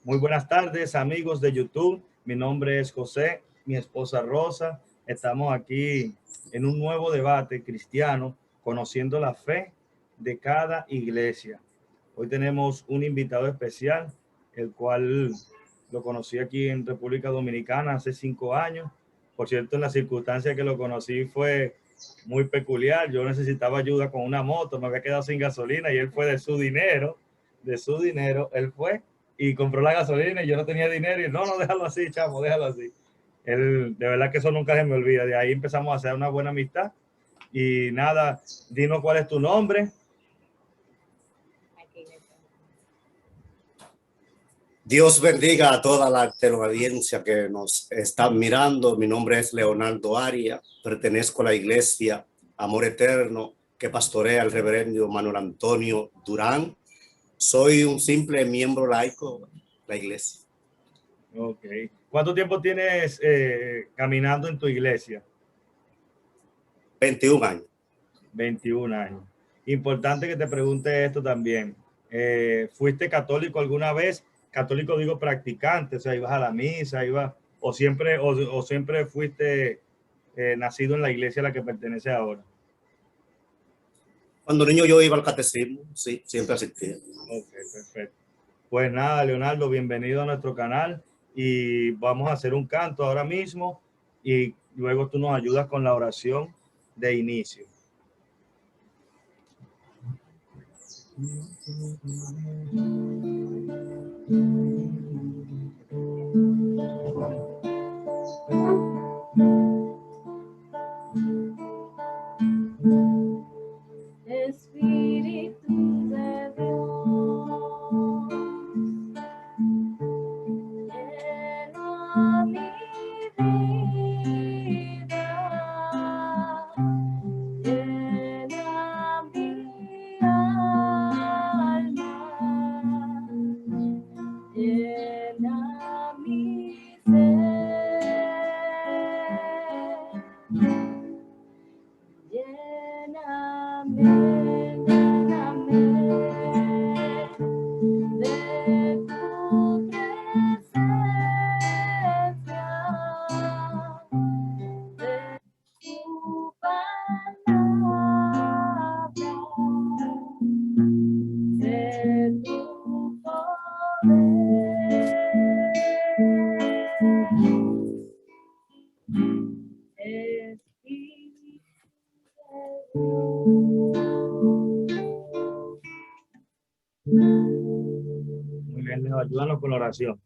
Muy buenas tardes, amigos de YouTube. Mi nombre es José, mi esposa Rosa. Estamos aquí en un nuevo debate cristiano, conociendo la fe de cada iglesia. Hoy tenemos un invitado especial, el cual lo conocí aquí en República Dominicana hace 5 años. Por cierto, en la circunstancia que lo conocí fue muy peculiar. Yo necesitaba ayuda con una moto, me había quedado sin gasolina y él fue de su dinero, él fue y compró la gasolina y yo no tenía dinero y no, déjalo así, chamo, déjalo así. Él, de verdad que eso nunca se me olvida. De ahí empezamos a hacer una buena amistad y nada, dinos cuál es tu nombre. Dios bendiga a toda la teleaudiencia que nos está mirando. Mi nombre es Leonardo Arias, pertenezco a la iglesia Amor Eterno que pastorea el reverendo Manuel Antonio Durán. Soy un simple miembro laico de la iglesia. Ok. ¿Cuánto tiempo tienes caminando en tu iglesia? 21 años. 21 años. Importante que te pregunte esto también. ¿Fuiste católico alguna vez? Católico digo practicante, o sea, ibas a la misa, ibas, o siempre fuiste nacido en la iglesia a la que pertenece ahora. Cuando niño yo iba al catecismo, sí, siempre asistía. Ok, perfecto. Pues nada, Leonardo, bienvenido a nuestro canal y vamos a hacer un canto ahora mismo y luego tú nos ayudas con la oración de inicio. Espíritu de Dios, llena mi vida, llena mi alma, llena mi ser, lléname. Muy bien, Leo, ayúdanos con la oración.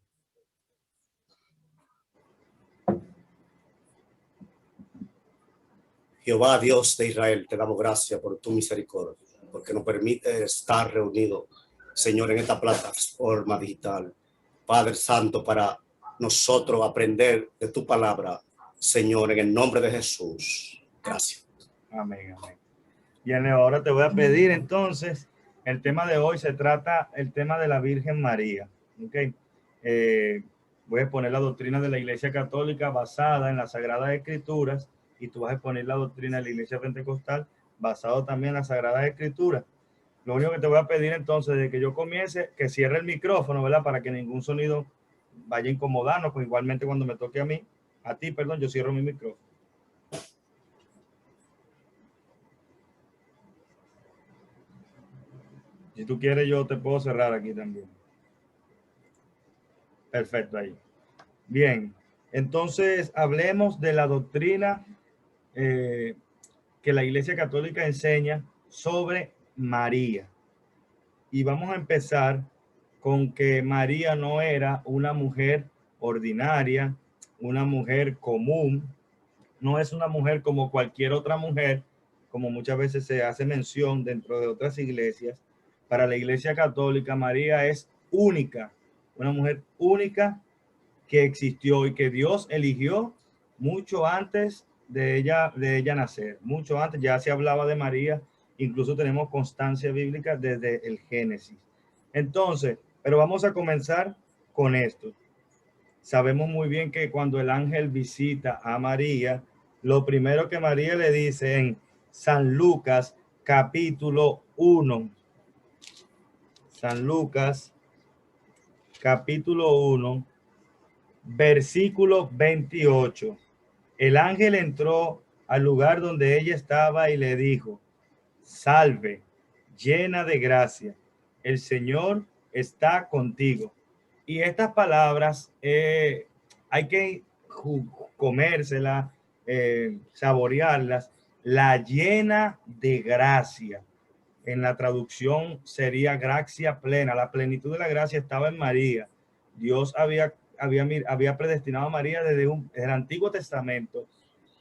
Jehová, Dios de Israel, te damos gracias por tu misericordia, porque nos permite estar reunidos, Señor, en esta plataforma digital. Padre Santo, para nosotros aprender de tu palabra, Señor, en el nombre de Jesús. Gracias. Amén, amén. Bien, Leo, ahora te voy a pedir entonces, el tema de hoy se trata el tema de la Virgen María. ¿Okay? Voy a exponer la doctrina de la Iglesia Católica basada en las Sagradas Escrituras y tú vas a exponer la doctrina de la Iglesia Pentecostal basado también en las Sagradas Escrituras. Lo único que te voy a pedir entonces de que yo comience, que cierre el micrófono, ¿verdad? Para que ningún sonido vaya a incomodarnos, pues igualmente cuando me toque a ti, perdón, yo cierro mi micrófono. Si tú quieres, yo te puedo cerrar aquí también. Perfecto, ahí. Bien, entonces hablemos de la doctrina que la Iglesia Católica enseña sobre María. Y vamos a empezar con que María no era una mujer ordinaria, una mujer común, no es una mujer como cualquier otra mujer, como muchas veces se hace mención dentro de otras iglesias. Para la Iglesia Católica, María es única, una mujer única que existió y que Dios eligió mucho antes de ella nacer, mucho antes ya se hablaba de María, incluso tenemos constancia bíblica desde el Génesis. Entonces, pero vamos a comenzar con esto. Sabemos muy bien que cuando el ángel visita a María, lo primero que María le dice en San Lucas capítulo 1, San Lucas capítulo 1, versículo 28. El ángel entró al lugar donde ella estaba y le dijo: salve, llena de gracia, el Señor está contigo. Y estas palabras hay que comérselas, saborearlas. La llena de gracia. En la traducción sería gracia plena. La plenitud de la gracia estaba en María. Dios había predestinado a María desde el Antiguo Testamento.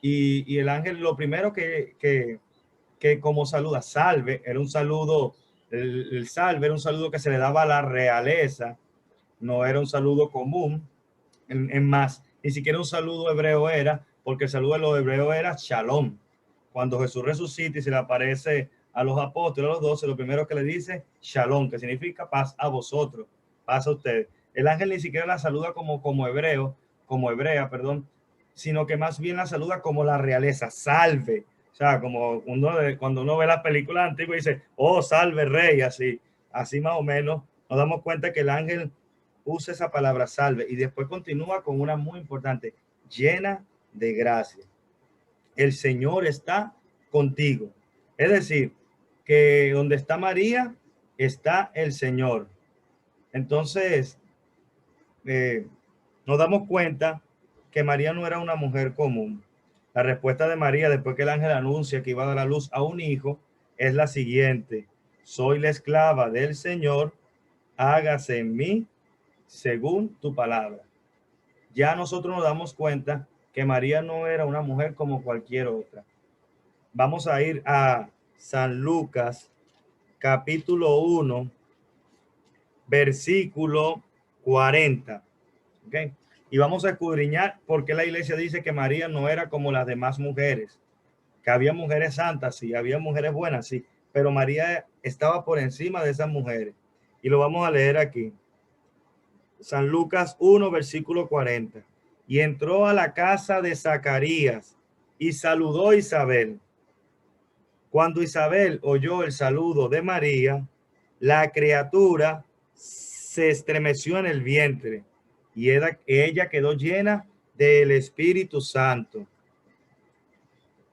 Y el ángel, lo primero que como saluda, salve, era un saludo, el salve era un saludo que se le daba a la realeza, no era un saludo común, en más, ni siquiera un saludo hebreo era, porque el saludo de los hebreos era shalom. Cuando Jesús resucita y se le aparece a los apóstoles, a los 12, lo primero que le dice, shalom, que significa paz a vosotros, paz a ustedes. El ángel ni siquiera la saluda como hebreo, como hebrea, perdón, sino que más bien la saluda como la realeza, salve. O sea, como cuando uno ve las películas antiguas y dice, oh, salve rey, así más o menos, nos damos cuenta que el ángel usa esa palabra salve y después continúa con una muy importante, llena de gracia. El Señor está contigo. Es decir, que donde está María, está el Señor. Entonces, nos damos cuenta que María no era una mujer común. La respuesta de María, después que el ángel anuncia que iba a dar a luz a un hijo, es la siguiente: soy la esclava del Señor, hágase en mí según tu palabra. Ya nosotros nos damos cuenta que María no era una mujer como cualquier otra. Vamos a ir a San Lucas, capítulo 1, versículo 40. ¿Okay? Y vamos a escudriñar por qué la iglesia dice que María no era como las demás mujeres, que había mujeres santas, sí, había mujeres buenas, sí, pero María estaba por encima de esas mujeres. Y lo vamos a leer aquí. San Lucas 1, versículo 40. Y entró a la casa de Zacarías y saludó a Isabel. Cuando Isabel oyó el saludo de María, la criatura se estremeció en el vientre y ella quedó llena del Espíritu Santo.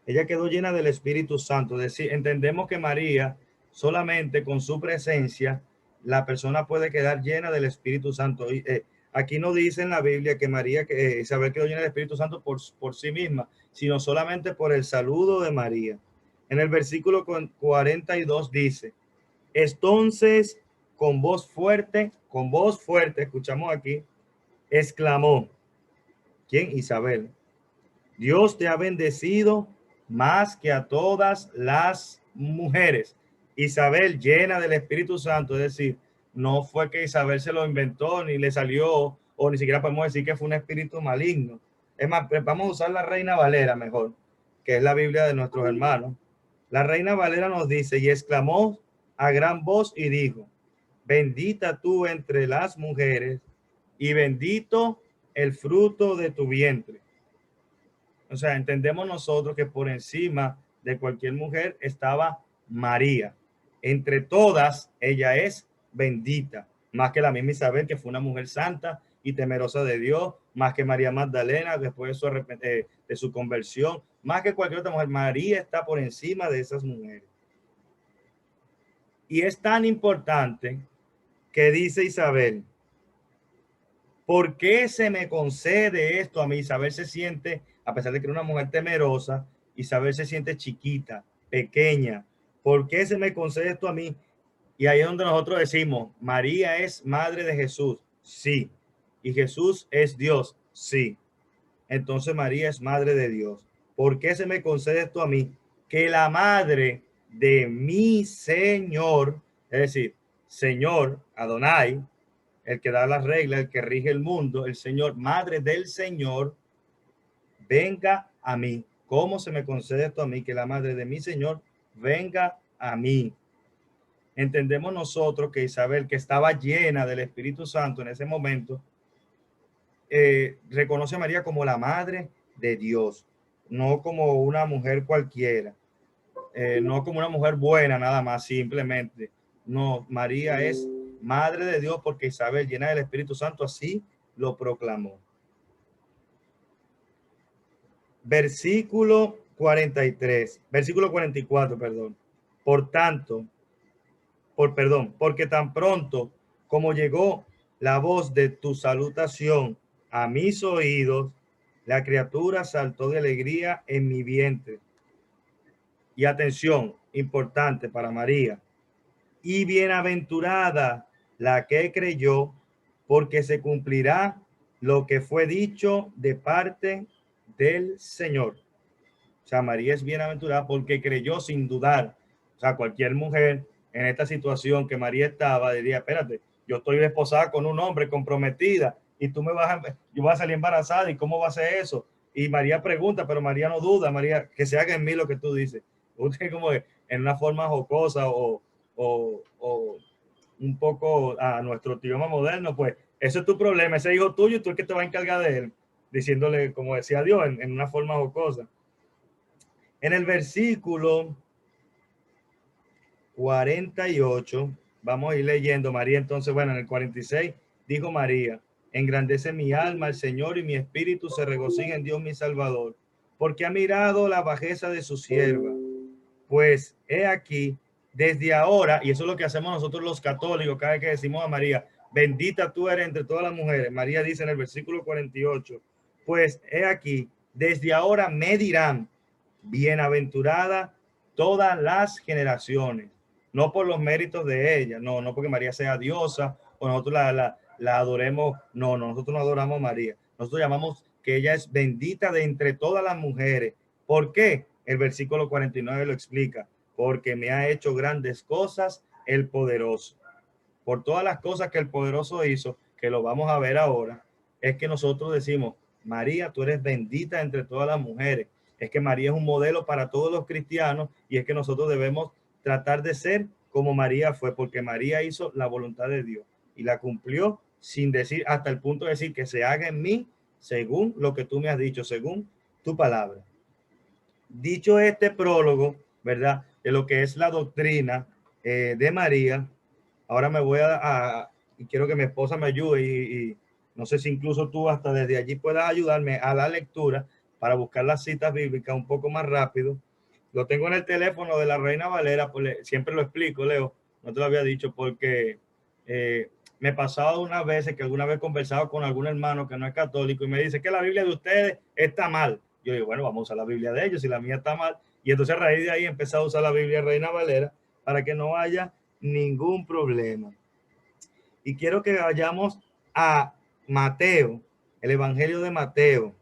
Ella quedó llena del Espíritu Santo. Es decir, entendemos que María, solamente con su presencia, la persona puede quedar llena del Espíritu Santo. Aquí no dice en la Biblia que María, que Isabel quedó llena del Espíritu Santo por sí misma, sino solamente por el saludo de María. En el versículo 42 dice: entonces con voz fuerte, escuchamos aquí, exclamó, ¿quién? Isabel: Dios te ha bendecido más que a todas las mujeres. Isabel, llena del Espíritu Santo, es decir, no fue que Isabel se lo inventó, ni le salió, o ni siquiera podemos decir que fue un espíritu maligno. Es más, vamos a usar la Reina Valera mejor, que es la Biblia de nuestros hermanos. La Reina Valera nos dice: y exclamó a gran voz y dijo, bendita tú entre las mujeres y bendito el fruto de tu vientre. O sea, entendemos nosotros que por encima de cualquier mujer estaba María. Entre todas, ella es bendita, más que la misma Isabel, que fue una mujer santa y temerosa de Dios, más que María Magdalena después de su conversión, más que cualquier otra mujer. María está por encima de esas mujeres. Y es tan importante que dice Isabel: ¿por qué se me concede esto a mí? Isabel se siente, a pesar de que era una mujer temerosa, Isabel se siente chiquita, pequeña. ¿Por qué se me concede esto a mí? Y ahí es donde nosotros decimos, María es madre de Jesús, sí. Y Jesús es Dios, sí. Entonces María es madre de Dios. ¿Por qué se me concede esto a mí? Que la madre de mi Señor, es decir, Señor, Adonai, el que da las reglas, el que rige el mundo, el Señor, madre del Señor, venga a mí. ¿Cómo se me concede esto a mí? Que la madre de mi Señor venga a mí. Entendemos nosotros que Isabel, que estaba llena del Espíritu Santo en ese momento, reconoce a María como la madre de Dios, no como una mujer cualquiera, no como una mujer buena nada más, simplemente. No, María es Madre de Dios, porque Isabel, llena del Espíritu Santo, así lo proclamó. Versículo 43, versículo 44, perdón. Por tanto, porque tan pronto como llegó la voz de tu salutación a mis oídos, la criatura saltó de alegría en mi vientre. Y atención, importante para María. Y bienaventurada la que creyó, porque se cumplirá lo que fue dicho de parte del Señor. O sea, María es bienaventurada porque creyó sin dudar. O sea, cualquier mujer en esta situación que María estaba diría, espérate, yo estoy desposada con un hombre, comprometida, y tú yo voy a salir embarazada, ¿y cómo va a ser eso? Y María pregunta, pero María no duda, María, que se haga en mí lo que tú dices. Usted como en una forma jocosa o un poco a nuestro idioma moderno, pues eso es tu problema, ese hijo tuyo, tú es que te va a encargar de él, diciéndole, como decía Dios, en una forma jocosa. En el versículo 48, vamos a ir leyendo María. Entonces, bueno, en el 46 dijo María, engrandece mi alma al Señor y mi espíritu se regocija en Dios mi Salvador, porque ha mirado la bajeza de su sierva. Pues he aquí, desde ahora, y eso es lo que hacemos nosotros los católicos, cada vez que decimos a María, bendita tú eres entre todas las mujeres. María dice en el versículo 48, pues he aquí, desde ahora me dirán, bienaventurada todas las generaciones, no por los méritos de ella, no porque María sea diosa o nosotros la adoremos, no, nosotros no adoramos a María, nosotros llamamos que ella es bendita de entre todas las mujeres. ¿Por qué? El versículo 49 lo explica, porque me ha hecho grandes cosas el poderoso. Por todas las cosas que el poderoso hizo, que lo vamos a ver ahora, es que nosotros decimos, María, tú eres bendita entre todas las mujeres. Es que María es un modelo para todos los cristianos y es que nosotros debemos tratar de ser como María fue, porque María hizo la voluntad de Dios y la cumplió sin decir, hasta el punto de decir que se haga en mí según lo que tú me has dicho, según tu palabra. Dicho este prólogo, ¿verdad? De lo que es la doctrina de María, ahora me voy y quiero que mi esposa me ayude y no sé si incluso tú hasta desde allí puedas ayudarme a la lectura para buscar las citas bíblicas un poco más rápido. Lo tengo en el teléfono de la Reina Valera, pues siempre lo explico, Leo, no te lo había dicho porque me he pasado unas veces que alguna vez he conversado con algún hermano que no es católico y me dice que la Biblia de ustedes está mal. Yo digo, bueno, vamos a usar la Biblia de ellos si la mía está mal. Y entonces a raíz de ahí he empezado a usar la Biblia Reina Valera para que no haya ningún problema. Y quiero que vayamos a Mateo, el Evangelio de Mateo,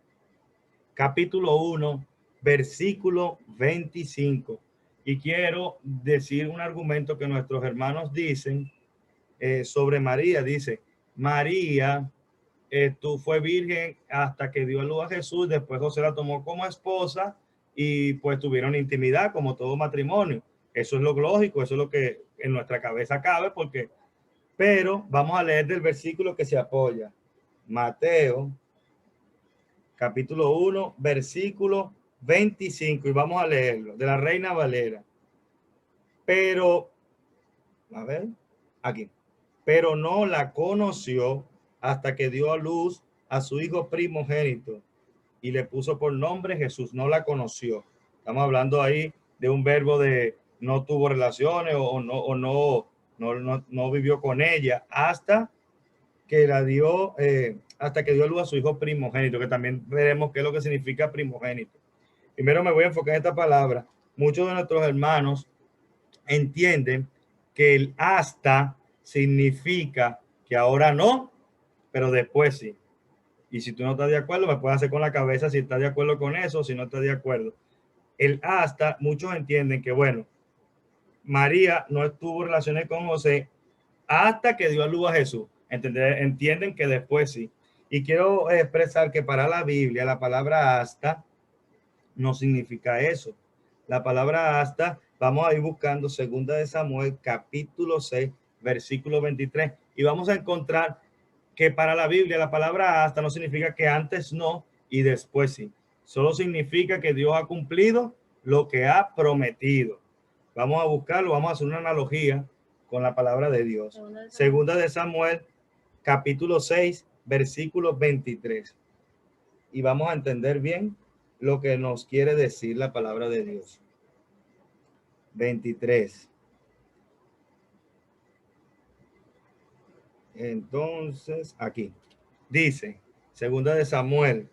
capítulo 1, versículo 25. Y quiero decir un argumento que nuestros hermanos dicen sobre María. Dice, María tú fue virgen hasta que dio a luz a Jesús, después José la tomó como esposa y pues tuvieron intimidad como todo matrimonio. Eso es lo lógico, eso es lo que en nuestra cabeza cabe, porque, pero vamos a leer del versículo que se apoya. Mateo, capítulo 1, versículo 25, y vamos a leerlo, de la Reina Valera. Pero, a ver, aquí. Pero no la conoció hasta que dio a luz a su hijo primogénito y le puso por nombre Jesús. No la conoció. Estamos hablando ahí de un verbo de no tuvo relaciones no vivió con ella hasta que la dio, hasta que dio a luz a su hijo primogénito, que también veremos qué es lo que significa primogénito. Primero me voy a enfocar en esta palabra. Muchos de nuestros hermanos entienden que el hasta significa que ahora no, pero después sí. Y si tú no estás de acuerdo, me puedes hacer con la cabeza si estás de acuerdo con eso o si no estás de acuerdo. El hasta, muchos entienden que, bueno, María no tuvo relaciones con José hasta que dio a luz a Jesús. Entienden que después sí. Y quiero expresar que para la Biblia la palabra hasta no significa eso. La palabra hasta, vamos a ir buscando 2 de Samuel, capítulo 6, versículo 23, y vamos a encontrar que para la Biblia la palabra hasta no significa que antes no y después sí. Solo significa que Dios ha cumplido lo que ha prometido. Vamos a buscarlo, vamos a hacer una analogía con la palabra de Dios. Segunda de Samuel. Segunda de Samuel, capítulo 6, versículo 23. Y vamos a entender bien lo que nos quiere decir la palabra de Dios. 23. Entonces, aquí dice, segunda de Samuel,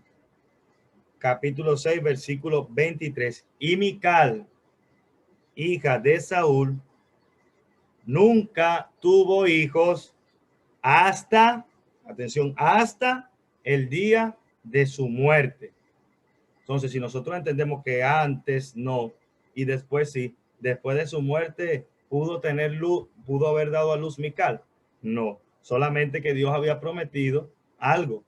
capítulo 6, versículo 23. Y Mical, hija de Saúl, nunca tuvo hijos hasta, atención, hasta el día de su muerte. Entonces, si nosotros entendemos que antes no y después sí, después de su muerte pudo tener luz, pudo haber dado a luz Mical. No, solamente que Dios había prometido algo.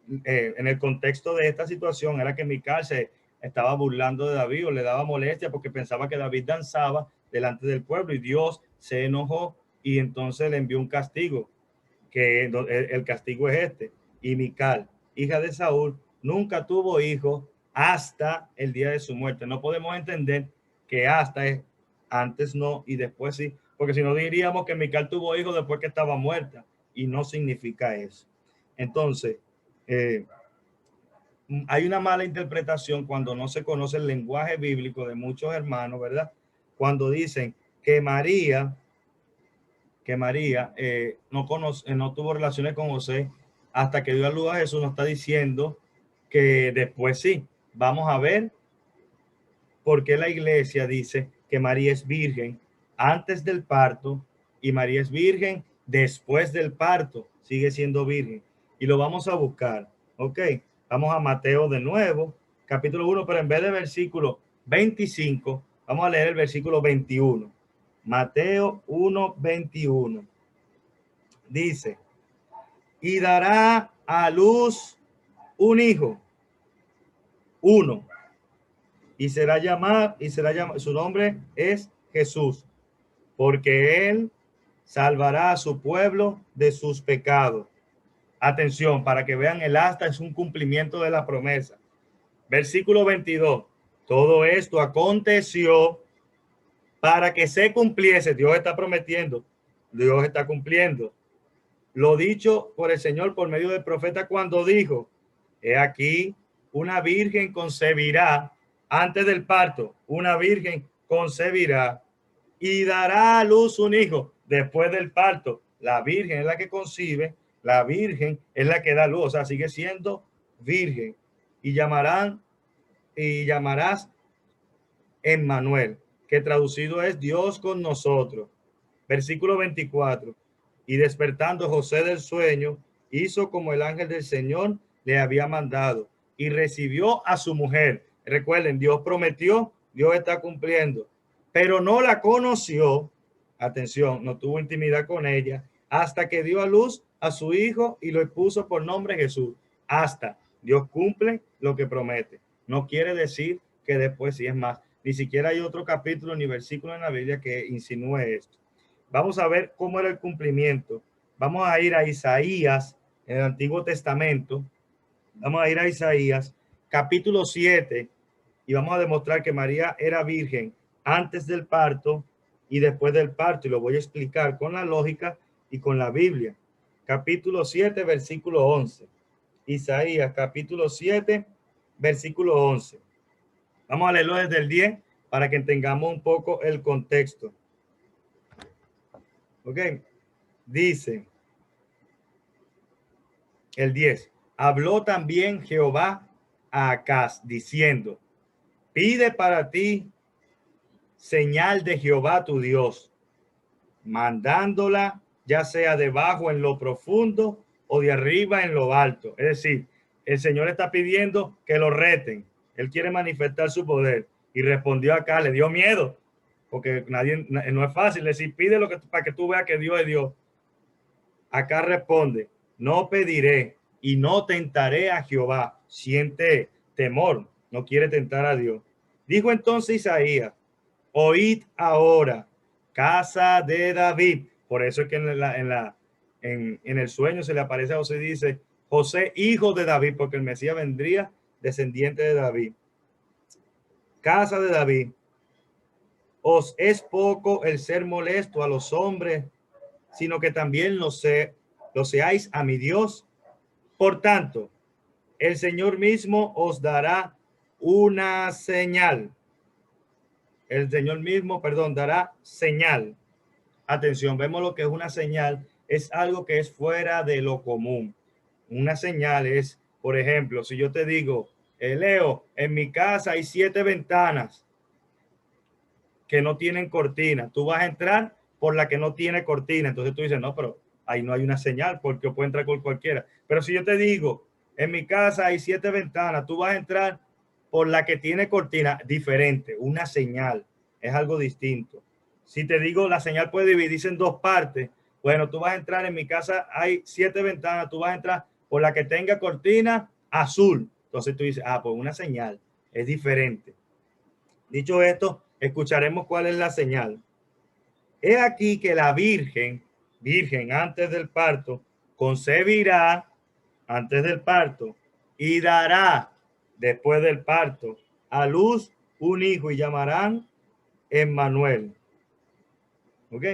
En el contexto de esta situación era que Mical se estaba burlando de David o le daba molestia porque pensaba que David danzaba delante del pueblo y Dios se enojó y entonces le envió un castigo, que el castigo es este. Y Mical, hija de Saúl, nunca tuvo hijos hasta el día de su muerte. No podemos entender que hasta es antes no y después sí, porque si no diríamos que Mical tuvo hijos después que estaba muerta y no significa eso. Entonces, hay una mala interpretación cuando no se conoce el lenguaje bíblico de muchos hermanos, ¿verdad? Cuando dicen que María no tuvo relaciones con José hasta que dio a luz a Jesús, nos está diciendo que después sí. Vamos a ver por qué la iglesia dice que María es virgen antes del parto y María es virgen después del parto, sigue siendo virgen. Y lo vamos a buscar, ¿ok? Vamos a Mateo de nuevo, capítulo 1, pero en vez de versículo 25, vamos a leer el versículo 21. Mateo 1, 21. Dice, y dará a luz un hijo, uno, y será llamado, su nombre es Jesús, porque él salvará a su pueblo de sus pecados. Atención, para que vean, el hasta es un cumplimiento de la promesa. Versículo 22. Todo esto aconteció para que se cumpliese. Dios está prometiendo, Dios está cumpliendo lo dicho por el Señor por medio del profeta cuando dijo, he aquí, una virgen concebirá antes del parto, una virgen concebirá y dará a luz un hijo después del parto. La virgen es la que concibe, la virgen es la que da luz, o sea, sigue siendo virgen. Y llamarás Emmanuel, que traducido es Dios con nosotros. Versículo 24. Y despertando José del sueño, hizo como el ángel del Señor le había mandado y recibió a su mujer. Recuerden, Dios prometió, Dios está cumpliendo, pero no la conoció. Atención, no tuvo intimidad con ella hasta que dio a luz a su hijo y lo puso por nombre Jesús. Hasta Dios cumple lo que promete. No quiere decir que después sí, es más. Ni siquiera hay otro capítulo ni versículo en la Biblia que insinúe esto. Vamos a ver cómo era el cumplimiento. Vamos a ir a Isaías, en el Antiguo Testamento. Vamos a ir a Isaías, capítulo 7, y vamos a demostrar que María era virgen antes del parto y después del parto. Y lo voy a explicar con la lógica y con la Biblia. Capítulo 7, versículo 11. Isaías, capítulo 7, versículo 11. Vamos a leerlo desde el 10 para que tengamos un poco el contexto. Ok, dice el 10. Habló también Jehová a Acaz diciendo, pide para ti señal de Jehová tu Dios, mandándola ya sea debajo en lo profundo o de arriba en lo alto. Es decir, el Señor está pidiendo que lo reten. Él quiere manifestar su poder. Y respondió acá, le dio miedo, porque no es fácil decir, pide lo que para que tú veas que Dios es Dios. Acá responde, no pediré y no tentaré a Jehová. Siente temor, no quiere tentar a Dios. Dijo entonces Isaías, oíd ahora, casa de David. Por eso es que en el sueño se le aparece a José y dice, José, hijo de David, porque el Mesías vendría descendiente de David. Casa de David. ¿Os es poco el ser molesto a los hombres sino que también lo seáis a mi Dios. Por tanto, el Señor mismo os dará una señal. El Señor mismo, perdón, dará señal. Atención, vemos lo que es una señal. Es algo que es fuera de lo común. Una señal es, por ejemplo, si yo te digo, Leo, en mi casa hay 7 ventanas que no tienen cortina. Tú vas a entrar por la que no tiene cortina. Entonces tú dices, no, pero ahí no hay una señal porque puede entrar con cualquiera. Pero si yo te digo, en mi casa hay 7 ventanas, tú vas a entrar por la que tiene cortina, diferente, una señal, es algo distinto. Si te digo, la señal puede dividirse en 2 partes. Bueno, tú vas a entrar, en mi casa hay 7 ventanas, tú vas a entrar por la que tenga cortina azul. Entonces tú dices, pues una señal, es diferente. Dicho esto, escucharemos cuál es la señal. He aquí que la virgen antes del parto, concebirá antes del parto y dará después del parto a luz un hijo y llamarán Emmanuel. ¿Ok?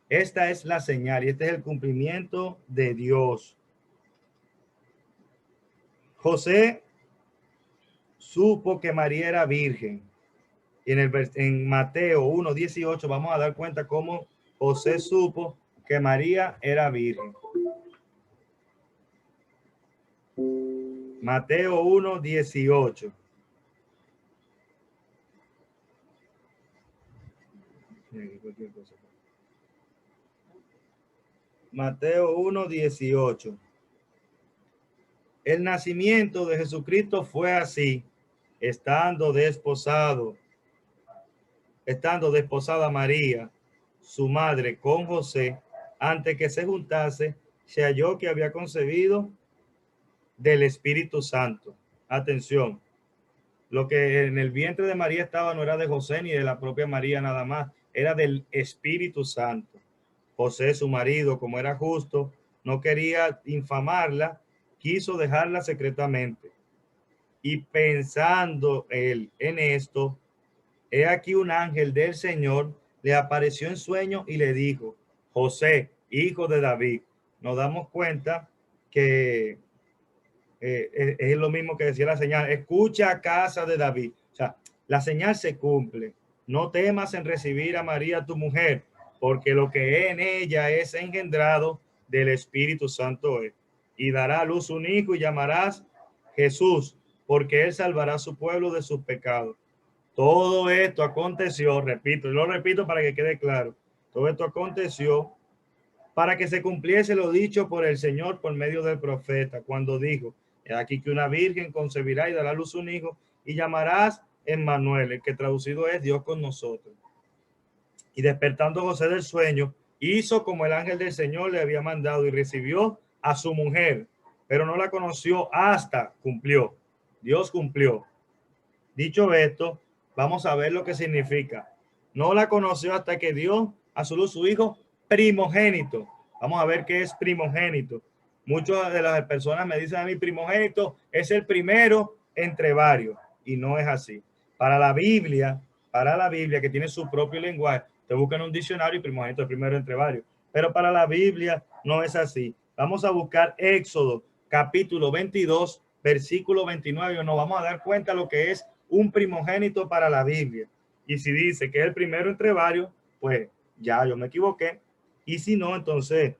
Esta es la señal y este es el cumplimiento de Dios. José supo que María era virgen. Y en Mateo 1:18 vamos a dar cuenta cómo José supo que María era virgen. Mateo 1:18. Mateo 1:18. El nacimiento de Jesucristo fue así, estando desposada María, su madre, con José, antes que se juntase, se halló que había concebido del Espíritu Santo. Atención, lo que en el vientre de María estaba no era de José ni de la propia María nada más, era del Espíritu Santo. José, su marido, como era justo, no quería infamarla, quiso dejarla secretamente. Y pensando él en esto, he aquí un ángel del Señor le apareció en sueño y le dijo, José, hijo de David. Nos damos cuenta que es lo mismo que decía la señal, escucha, casa de David. O sea, la señal se cumple. No temas en recibir a María tu mujer, porque lo que en ella es engendrado del Espíritu Santo es. Y dará a luz un hijo y llamarás Jesús, porque él salvará a su pueblo de sus pecados. Todo esto aconteció, repito, y lo repito para que quede claro, todo esto aconteció para que se cumpliese lo dicho por el Señor por medio del profeta, cuando dijo, he aquí que una virgen concebirá y dará a luz un hijo, y llamarás Emmanuel, el que traducido es Dios con nosotros. Y despertando José del sueño, hizo como el ángel del Señor le había mandado y recibió a su mujer, pero no la conoció hasta cumplió. Dios cumplió. Dicho esto, vamos a ver lo que significa. No la conoció hasta que dio a su luz su hijo primogénito. Vamos a ver qué es primogénito. Muchas de las personas me dicen a mí, primogénito es el primero entre varios. Y no es así. Para la Biblia que tiene su propio lenguaje, te buscan un diccionario y primogénito es primero entre varios. Pero para la Biblia no es así. Vamos a buscar Éxodo capítulo 22, versículo 29. Y nos vamos a dar cuenta lo que es un primogénito para la Biblia. Y si dice que es el primero entre varios, pues ya yo me equivoqué. Y si no, entonces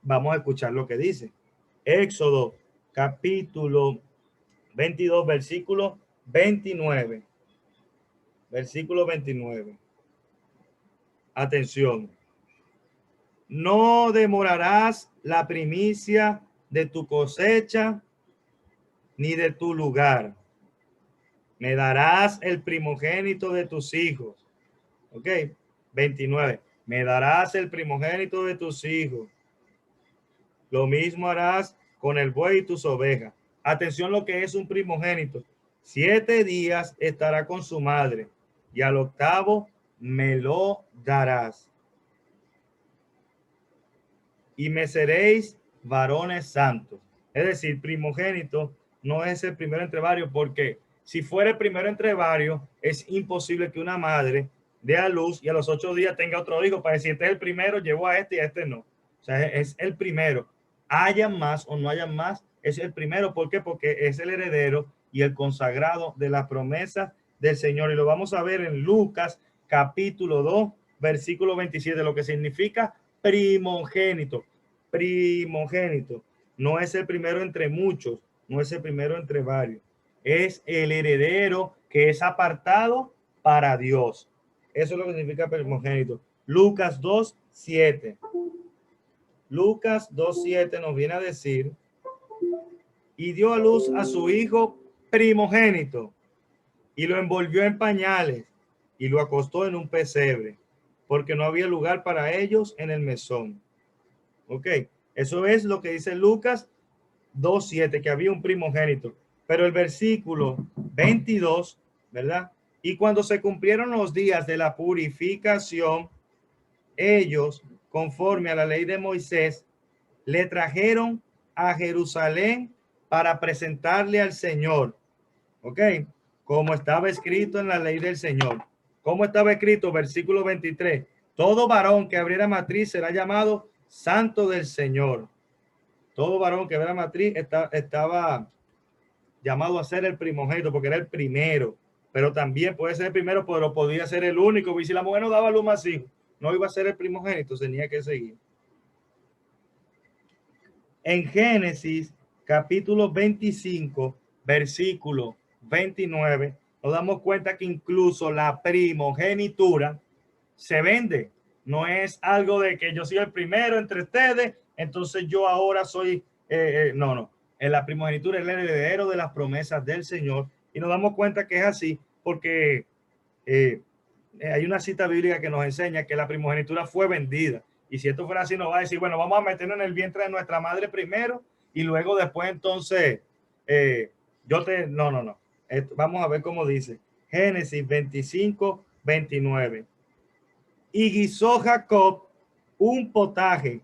vamos a escuchar lo que dice. Éxodo capítulo 22, versículo 29. Versículo 29. Atención. No demorarás la primicia de tu cosecha ni de tu lugar. Me darás el primogénito de tus hijos. Ok. 29. Me darás el primogénito de tus hijos. Lo mismo harás con el buey y tus ovejas. Atención lo que es un primogénito. 7 días estará con su madre y al octavo me lo darás. Y me seréis varones santos. Es decir, primogénito no es el primero entre varios, porque si fuera el primero entre varios, es imposible que una madre dé a luz y a los 8 días tenga otro hijo, para decir, este es el primero, llevó a este y a este no. O sea, es el primero. Hayan más o no hayan más, es el primero. ¿Por qué? Porque es el heredero y el consagrado de las promesas del Señor. Y lo vamos a ver en Lucas capítulo 2, versículo 27, lo que significa primogénito. Primogénito. No es el primero entre muchos, no es el primero entre varios. Es el heredero que es apartado para Dios. Eso es lo que significa primogénito. Lucas 2:7. Lucas 2:7 nos viene a decir, y dio a luz a su hijo primogénito, y lo envolvió en pañales, y lo acostó en un pesebre, porque no había lugar para ellos en el mesón. Ok, eso es lo que dice Lucas 2:7, que había un primogénito. Pero el versículo 22, ¿verdad? Y cuando se cumplieron los días de la purificación, ellos, conforme a la ley de Moisés, le trajeron a Jerusalén para presentarle al Señor. ¿Ok? Como estaba escrito en la ley del Señor. ¿Cómo estaba escrito? Versículo 23. Todo varón que abriera matriz será llamado santo del Señor. Todo varón que abriera matriz estaba llamado a ser el primogénito porque era el primero. Pero también puede ser el primero, pero podía ser el único. Y si la mujer no daba luz más hijos, no iba a ser el primogénito, tenía que seguir. En Génesis capítulo 25, versículo 29, nos damos cuenta que incluso la primogenitura se vende. No es algo de que yo soy el primero entre ustedes, entonces yo ahora soy, no. En la primogenitura es el heredero de las promesas del Señor. Y nos damos cuenta que es así porque hay una cita bíblica que nos enseña que la primogenitura fue vendida. Y si esto fuera así, nos va a decir, bueno, vamos a meternos en el vientre de nuestra madre primero y luego después entonces no. Vamos a ver cómo dice. Génesis 25, 29. Y guisó Jacob un potaje,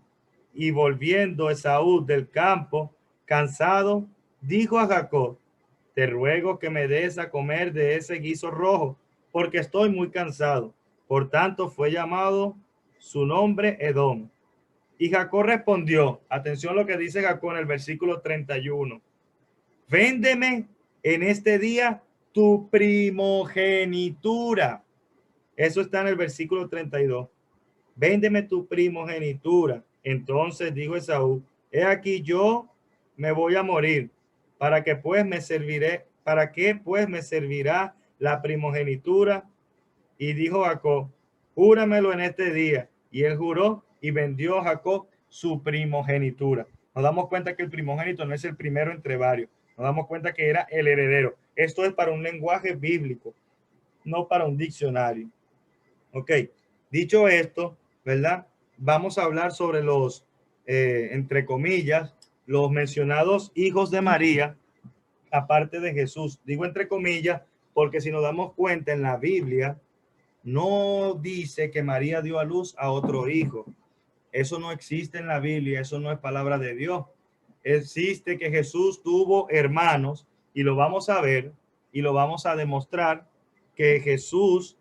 y volviendo Esaú del campo, cansado, dijo a Jacob, te ruego que me des a comer de ese guiso rojo, porque estoy muy cansado. Por tanto fue llamado su nombre Edom. Y Jacob respondió, atención lo que dice Jacob en el versículo 31, véndeme en este día tu primogenitura. Eso está en el versículo 32. Véndeme tu primogenitura. Entonces dijo Esaú, he aquí yo me voy a morir, para que pues me servirá la primogenitura. Y dijo Jacob, júramelo en este día. Y él juró y vendió a Jacob su primogenitura. Nos damos cuenta que el primogénito no es el primero entre varios. Nos damos cuenta que era el heredero. Esto es para un lenguaje bíblico, no para un diccionario. Ok, dicho esto, ¿verdad? Vamos a hablar sobre los, entre comillas, los mencionados hijos de María, aparte de Jesús. Digo entre comillas, porque si nos damos cuenta en la Biblia, no dice que María dio a luz a otro hijo. Eso no existe en la Biblia, eso no es palabra de Dios. Existe que Jesús tuvo hermanos y lo vamos a ver y lo vamos a demostrar que Jesús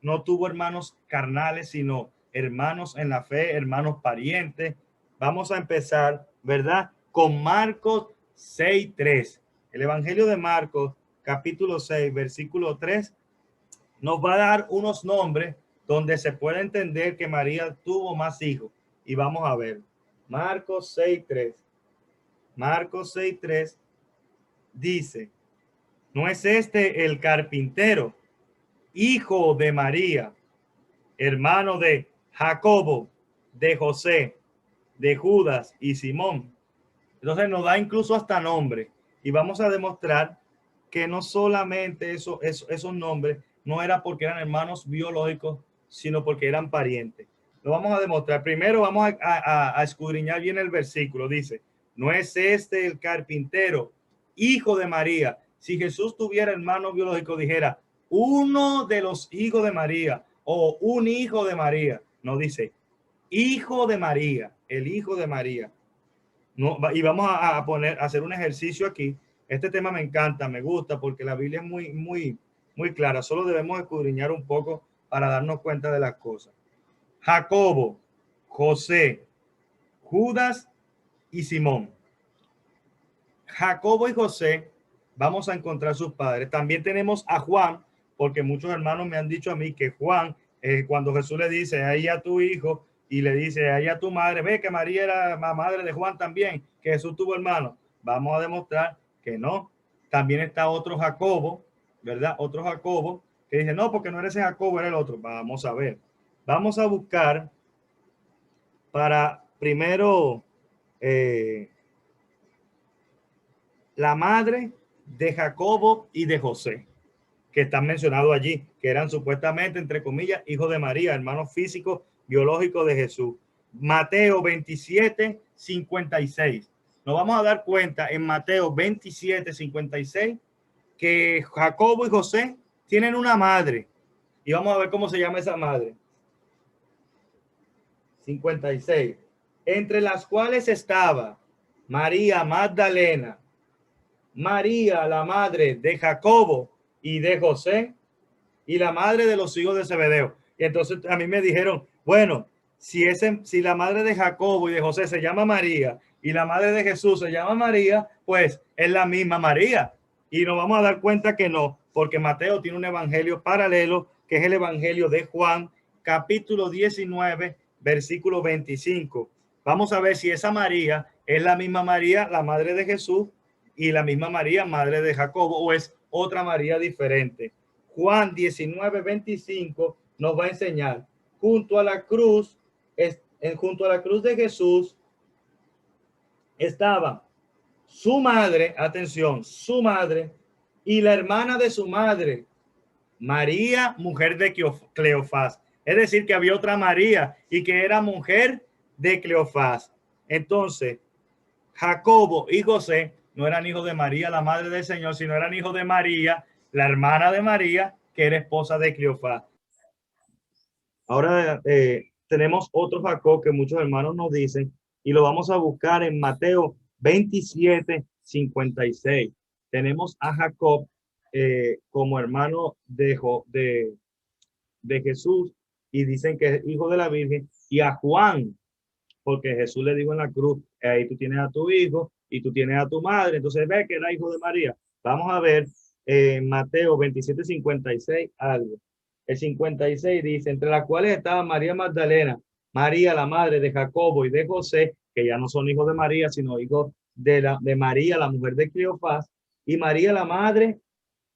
no tuvo hermanos carnales, sino hermanos en la fe, hermanos parientes. Vamos a empezar, ¿verdad? Con Marcos 6:3. El Evangelio de Marcos, capítulo 6, versículo 3, nos va a dar unos nombres donde se puede entender que María tuvo más hijos. Y vamos a ver. Marcos 6:3. Marcos 6:3 dice, ¿no es este el carpintero, hijo de María, hermano de Jacobo, de José, de Judas y Simón? Entonces nos da incluso hasta nombre. Y vamos a demostrar que no solamente esos nombres no era porque eran hermanos biológicos, sino porque eran parientes. Lo vamos a demostrar. Primero vamos a escudriñar bien el versículo. Dice, ¿no es este el carpintero, hijo de María? Si Jesús tuviera hermano biológico, dijera, uno de los hijos de María o un hijo de María. No dice, hijo de María, el hijo de María. No, y vamos a hacer un ejercicio aquí. Este tema me encanta, me gusta, porque la Biblia es muy clara. Solo debemos escudriñar un poco para darnos cuenta de las cosas. Jacobo, José, Judas y Simón. Jacobo y José, vamos a encontrar sus padres. También tenemos a Juan, porque muchos hermanos me han dicho a mí que Juan, cuando Jesús le dice, ahí a tu hijo, y le dice, ahí a tu madre, ve que María era la madre de Juan también, que Jesús tuvo hermano. Vamos a demostrar que no. También está otro Jacobo, ¿verdad? Otro Jacobo, que dice, no, porque no era ese Jacobo, era el otro. Vamos a ver. Vamos a buscar para primero la madre de Jacobo y de José, que están mencionados allí, que eran supuestamente, entre comillas, hijos de María, hermanos físicos, biológicos de Jesús. Mateo 27, 56. Nos vamos a dar cuenta en Mateo 27, 56, que Jacobo y José tienen una madre. Y vamos a ver cómo se llama esa madre. 56. Entre las cuales estaba María Magdalena, María, la madre de Jacobo y de José, y la madre de los hijos de Zebedeo. Y entonces a mí me dijeron, bueno, si la madre de Jacobo y de José se llama María y la madre de Jesús se llama María, pues es la misma María. Y nos vamos a dar cuenta que no, porque Mateo tiene un evangelio paralelo, que es el evangelio de Juan, capítulo 19, versículo 25. Vamos a ver si esa María es la misma María, la madre de Jesús, y la misma María, madre de Jacobo, o es otra María diferente. Juan 19, 25 nos va a enseñar, junto a la cruz de Jesús estaba su madre, atención, su madre y la hermana de su madre, María, mujer de Cleofás. Es decir, que había otra María y que era mujer de Cleofás. Entonces, Jacobo y José no eran hijos de María, la madre del Señor, sino eran hijos de María, la hermana de María, que era esposa de Cleofás. Ahora tenemos otro Jacob que muchos hermanos nos dicen, y lo vamos a buscar en Mateo 27, 56. Tenemos a Jacob como hermano de Jesús, y dicen que es hijo de la Virgen, y a Juan, porque Jesús le dijo en la cruz, ahí tú tienes a tu hijo y tú tienes a tu madre, entonces ve que era hijo de María. Vamos a ver Mateo 27, 56 algo. El 56 dice, entre las cuales estaba María Magdalena, María la madre de Jacobo y de José, que ya no son hijos de María, sino hijos de María, la mujer de Cleofás, y María la madre,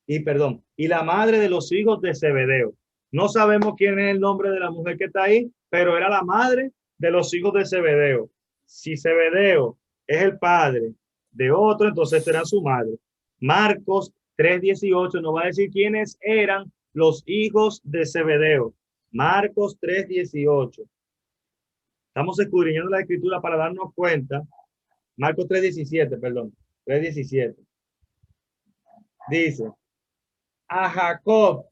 y la madre de los hijos de Zebedeo. No sabemos quién es el nombre de la mujer que está ahí, pero era la madre de los hijos de Zebedeo. Si Zebedeo es el padre de otro, entonces será su madre. Marcos 3:18 nos va a decir quiénes eran los hijos de Zebedeo. Marcos 3:18. Estamos escudriñando la escritura para darnos cuenta. Marcos 3:17, perdón. 3:17. Dice, a Jacobo,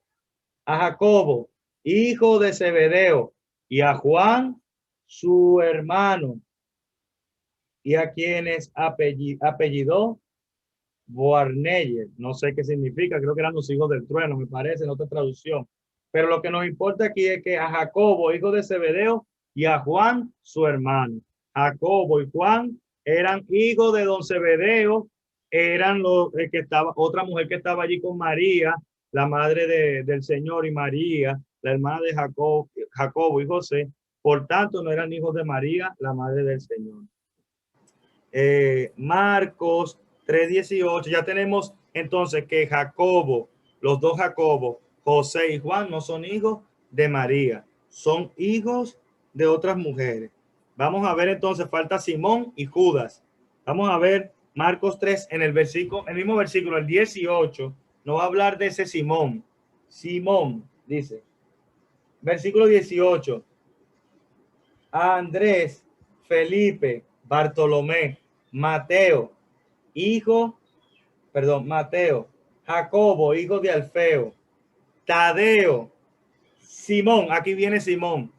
hijo de Zebedeo, y a Juan, su hermano, y a quienes apellidó Boanerges. No sé qué significa, creo que eran los hijos del trueno, me parece, en otra traducción. Pero lo que nos importa aquí es que a Jacobo, hijo de Zebedeo, y a Juan, su hermano. Jacobo y Juan eran hijos de don Zebedeo, eran los que estaba, otra mujer que estaba allí con María, la madre del Señor, y María, la hermana de Jacobo y José. Por tanto, no eran hijos de María, la madre del Señor. Marcos 3:18, ya tenemos entonces que Jacobo, los dos Jacobos, José y Juan, no son hijos de María, son hijos de otras mujeres. Vamos a ver entonces, falta Simón y Judas. Vamos a ver Marcos 3 en el mismo versículo, el 18, nos va a hablar de ese Simón. Simón dice, versículo 18, a Andrés, Felipe, Bartolomé, Mateo, Jacobo, hijo de Alfeo, Tadeo, Simón, aquí viene Simón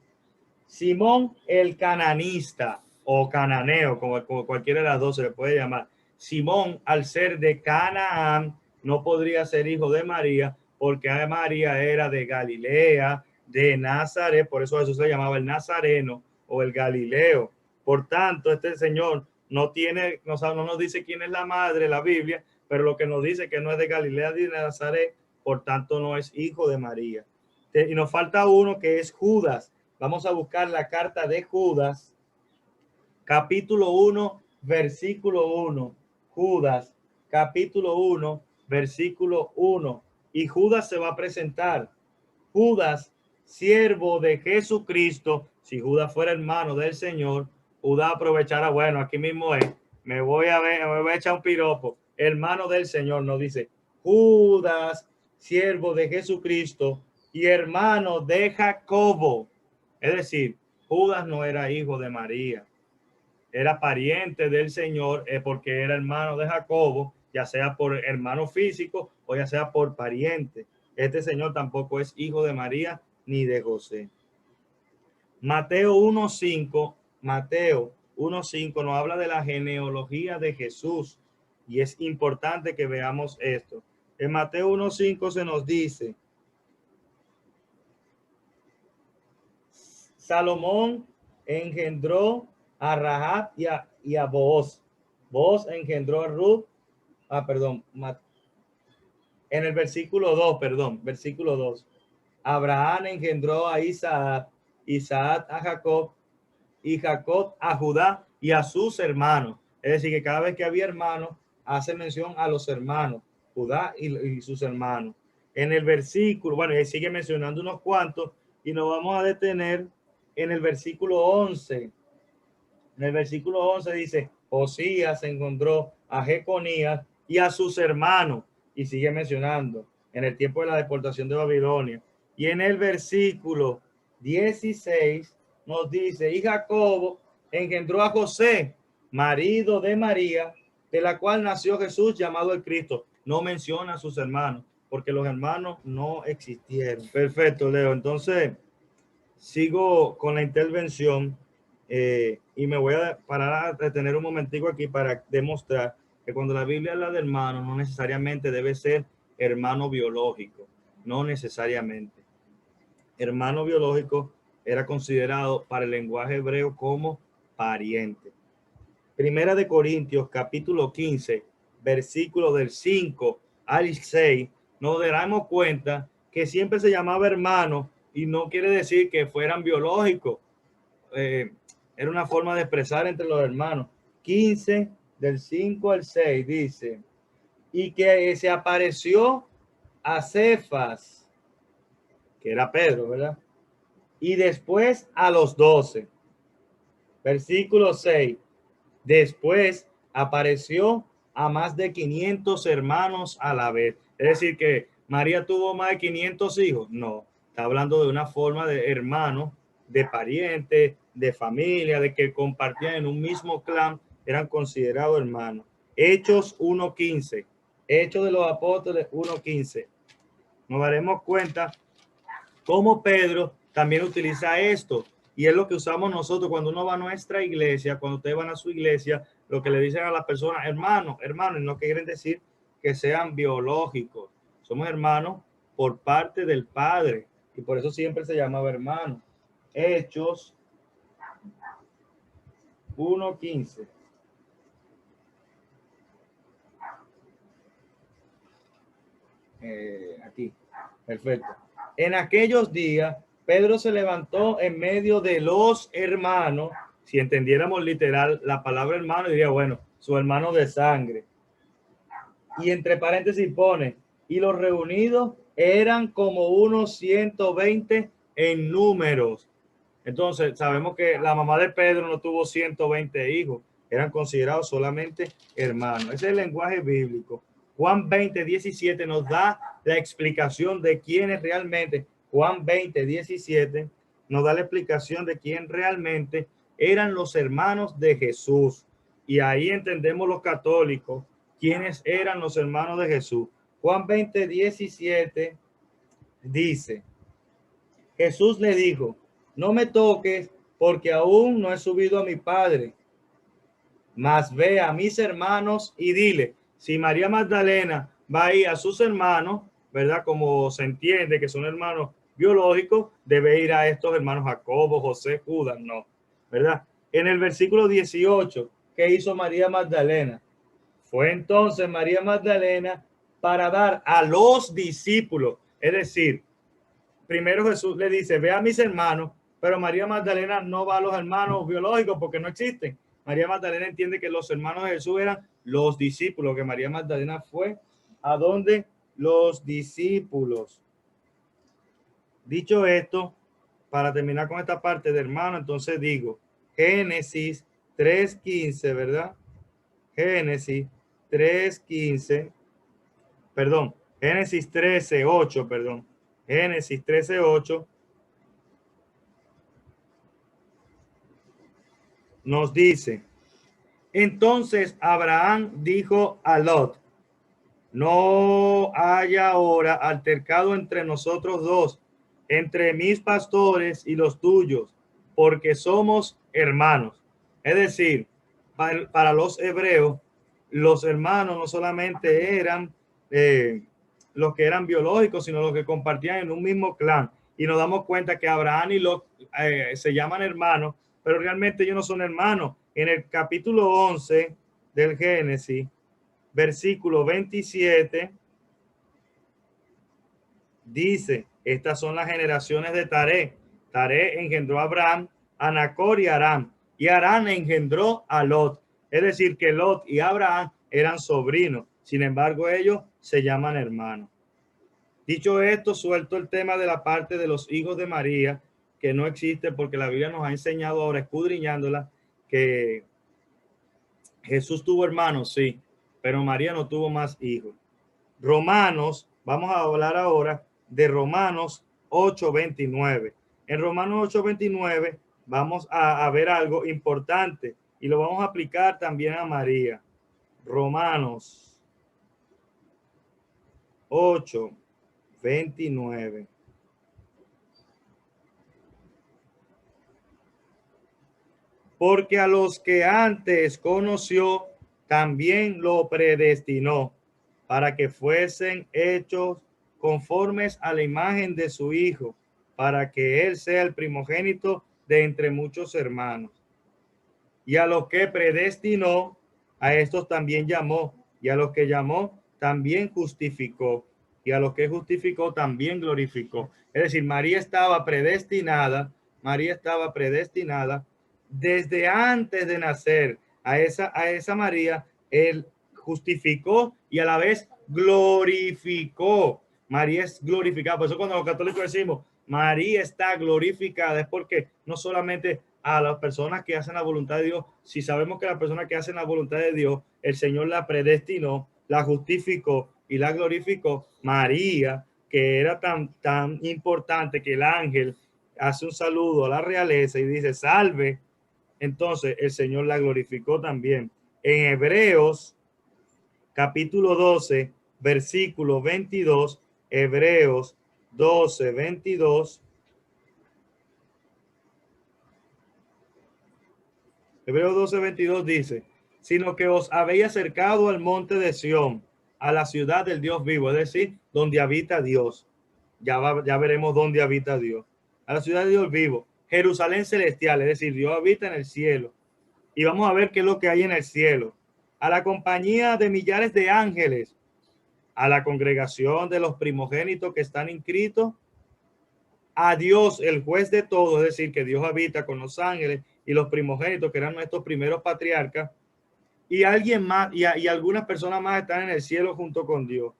el cananista o cananeo, como cualquiera de las dos se le puede llamar. Simón, al ser de Canaán, no podría ser hijo de María, porque María era de Galilea, de Nazaret, por eso Jesús se llamaba el Nazareno o el Galileo. Por tanto, este señor no nos dice quién es la madre, la Biblia, pero lo que nos dice que no es de Galilea ni de Nazaret, por tanto no es hijo de María. Y nos falta uno que es Judas. Vamos a buscar la carta de Judas, capítulo 1, versículo 1. Judas, capítulo 1, versículo 1. Y Judas se va a presentar. Judas, siervo de Jesucristo. Si Judas fuera hermano del Señor, Judas aprovechará, bueno, aquí mismo es, me voy a echar un piropo. Hermano del Señor, nos dice, Judas, siervo de Jesucristo y hermano de Jacobo. Es decir, Judas no era hijo de María, era pariente del Señor, porque era hermano de Jacobo, ya sea por hermano físico o ya sea por pariente. Este señor tampoco es hijo de María ni de José. Mateo 1.5 nos habla de la genealogía de Jesús y es importante que veamos esto. En Mateo 1.5 se nos dice, Salomón engendró a Rahab y a Booz. Booz engendró a Ruth. En el versículo 2. Abraham engendró a Isaac, Isaac a Jacob y Jacob a Judá y a sus hermanos. Es decir, que cada vez que había hermanos, hace mención a los hermanos, Judá y sus hermanos. En el versículo, bueno, y sigue mencionando unos cuantos y nos vamos a detener en el versículo 11. En el versículo 11 dice, Josías encontró a Jeconías y a sus hermanos, y sigue mencionando en el tiempo de la deportación de Babilonia. Y en el versículo 16 nos dice, y Jacobo engendró a José, marido de María, de la cual nació Jesús llamado el Cristo. No menciona a sus hermanos, porque los hermanos no existieron. Perfecto, Leo. Entonces, sigo con la intervención y me voy a parar a detener un momentico aquí para demostrar que cuando la Biblia habla de hermano, no necesariamente debe ser hermano biológico, no necesariamente. Hermano biológico era considerado para el lenguaje hebreo como pariente. Primera de Corintios, capítulo 15, versículo del 5 al 6, nos daremos cuenta que siempre se llamaba hermano y no quiere decir que fueran biológicos. Era una forma de expresar entre los hermanos. 15 del 5 al 6 dice, y que se apareció a Cefas, que era Pedro, ¿verdad? Y después a los 12. Versículo 6. Después apareció a más de 500 hermanos a la vez. Es decir, que María tuvo más de 500 hijos. No, está hablando de una forma de hermano, de pariente, de familia, de que compartían en un mismo clan, eran considerados hermanos. Hechos 1.15. Hechos de los Apóstoles 1.15. Nos daremos cuenta cómo Pedro también utiliza esto. Y es lo que usamos nosotros cuando uno va a nuestra iglesia, cuando ustedes van a su iglesia, lo que le dicen a las personas, hermanos, y no quieren decir que sean biológicos. Somos hermanos por parte del Padre y por eso siempre se llamaba hermano. Hechos 1.15. Aquí, perfecto. En aquellos días, Pedro se levantó en medio de los hermanos. Si entendiéramos literal la palabra hermano, diría, bueno, su hermano de sangre. Y entre paréntesis pone, y los reunidos eran como unos 120 en números. Entonces, sabemos que la mamá de Pedro no tuvo 120 hijos, eran considerados solamente hermanos. Ese es el lenguaje bíblico. Juan 20:17 nos da la explicación de quiénes realmente, Juan 20:17 nos da la explicación de quién realmente eran los hermanos de Jesús. Y ahí entendemos los católicos quiénes eran los hermanos de Jesús. Juan 20:17 dice, Jesús le dijo, no me toques porque aún no he subido a mi Padre, mas ve a mis hermanos y dile. Si María Magdalena va a ir a sus hermanos, ¿verdad? Como se entiende que son hermanos biológico debe ir a estos hermanos Jacobo, José, Judas, no, ¿verdad? En el versículo 18, ¿qué hizo María Magdalena? Fue entonces María Magdalena para dar a los discípulos, es decir, primero Jesús le dice, ve a mis hermanos, pero María Magdalena no va a los hermanos biológicos porque no existen. María Magdalena entiende que los hermanos de Jesús eran los discípulos, que María Magdalena fue a donde los discípulos. Dicho esto, para terminar con esta parte de hermano, entonces digo, Génesis 3:15, ¿verdad? Génesis 3:15, perdón, Génesis 13:8, perdón, Génesis 13:8 nos dice, entonces Abraham dijo a Lot, no haya ahora altercado entre nosotros dos, entre mis pastores y los tuyos, porque somos hermanos. Es decir, para los hebreos, los hermanos no solamente eran los que eran biológicos, sino los que compartían en un mismo clan. Y nos damos cuenta que Abraham y Lot se llaman hermanos, pero realmente ellos no son hermanos. En el capítulo 11 del Génesis, versículo 27, dice, estas son las generaciones de Taré. Taré engendró a Abraham, a Nacor y a Aram. Y Aram engendró a Lot. Es decir, que Lot y Abraham eran sobrinos. Sin embargo, ellos se llaman hermanos. Dicho esto, suelto el tema de la parte de los hijos de María, que no existe porque la Biblia nos ha enseñado ahora, escudriñándola, que Jesús tuvo hermanos, sí, pero María no tuvo más hijos. Romanos, vamos a hablar ahora de Romanos 8:29. En Romanos 8:29 vamos a ver algo importante y lo vamos a aplicar también a María. Romanos 8:29. Porque a los que antes conoció, también lo predestinó para que fuesen hechos conformes a la imagen de su Hijo, para que Él sea el primogénito de entre muchos hermanos. Y a los que predestinó, a estos también llamó, y a los que llamó, también justificó, y a los que justificó, también glorificó. Es decir, María estaba predestinada desde antes de nacer. A esa María, Él justificó y a la vez glorificó. María es glorificada. Por eso cuando los católicos decimos María está glorificada, es porque no solamente a las personas que hacen la voluntad de Dios, si sabemos que las personas que hacen la voluntad de Dios, el Señor la predestinó, la justificó y la glorificó. María, que era tan importante que el ángel hace un saludo a la realeza y dice salve, entonces el Señor la glorificó también. En Hebreos capítulo 12, versículo 22, Hebreos 12, 22. Hebreos 12, 22 dice, sino que os habéis acercado al monte de Sión, a la ciudad del Dios vivo, es decir, donde habita Dios. Ya veremos dónde habita Dios. A la ciudad de Dios vivo, Jerusalén celestial, es decir, Dios habita en el cielo. Y vamos a ver qué es lo que hay en el cielo. A la compañía de millares de ángeles, a la congregación de los primogénitos que están inscritos, a Dios, el juez de todo, es decir, que Dios habita con los ángeles y los primogénitos, que eran nuestros primeros patriarcas, y alguien más, y algunas personas más están en el cielo junto con Dios.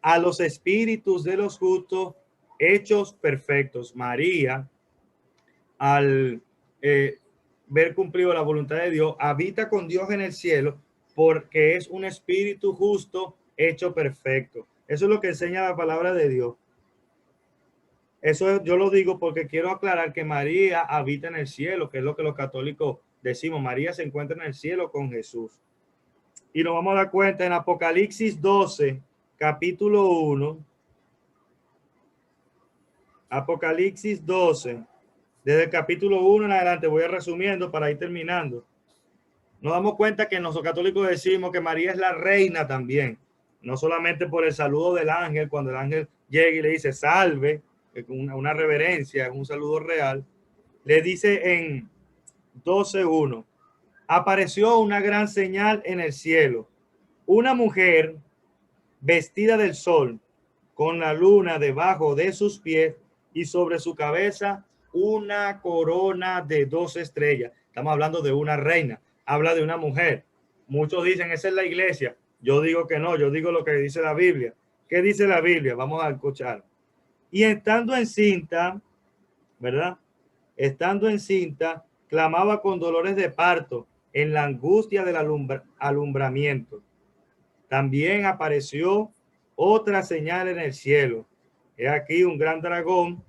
A los espíritus de los justos hechos perfectos. María, al ver cumplido la voluntad de Dios, habita con Dios en el cielo porque es un espíritu justo hecho perfecto. Eso es lo que enseña la palabra de Dios. Eso yo lo digo porque quiero aclarar que María habita en el cielo, que es lo que los católicos decimos. María se encuentra en el cielo con Jesús. Y nos vamos a dar cuenta en Apocalipsis 12, capítulo 1. Apocalipsis 12, desde el capítulo 1 en adelante, voy a resumiendo para ir terminando. Nos damos cuenta que nosotros católicos decimos que María es la reina también, no solamente por el saludo del ángel, cuando el ángel llega y le dice salve, una reverencia, es un saludo real. Le dice en 12:1, apareció una gran señal en el cielo, una mujer vestida del sol, con la luna debajo de sus pies y sobre su cabeza una corona de 2 estrellas. Estamos hablando de una reina, habla de una mujer. Muchos dicen, esa es la iglesia. Yo digo que no, yo digo lo que dice la Biblia. ¿Qué dice la Biblia? Vamos a escuchar. Y estando encinta, ¿verdad? Estando encinta, clamaba con dolores de parto en la angustia del alumbramiento. También apareció otra señal en el cielo. He aquí un gran dragón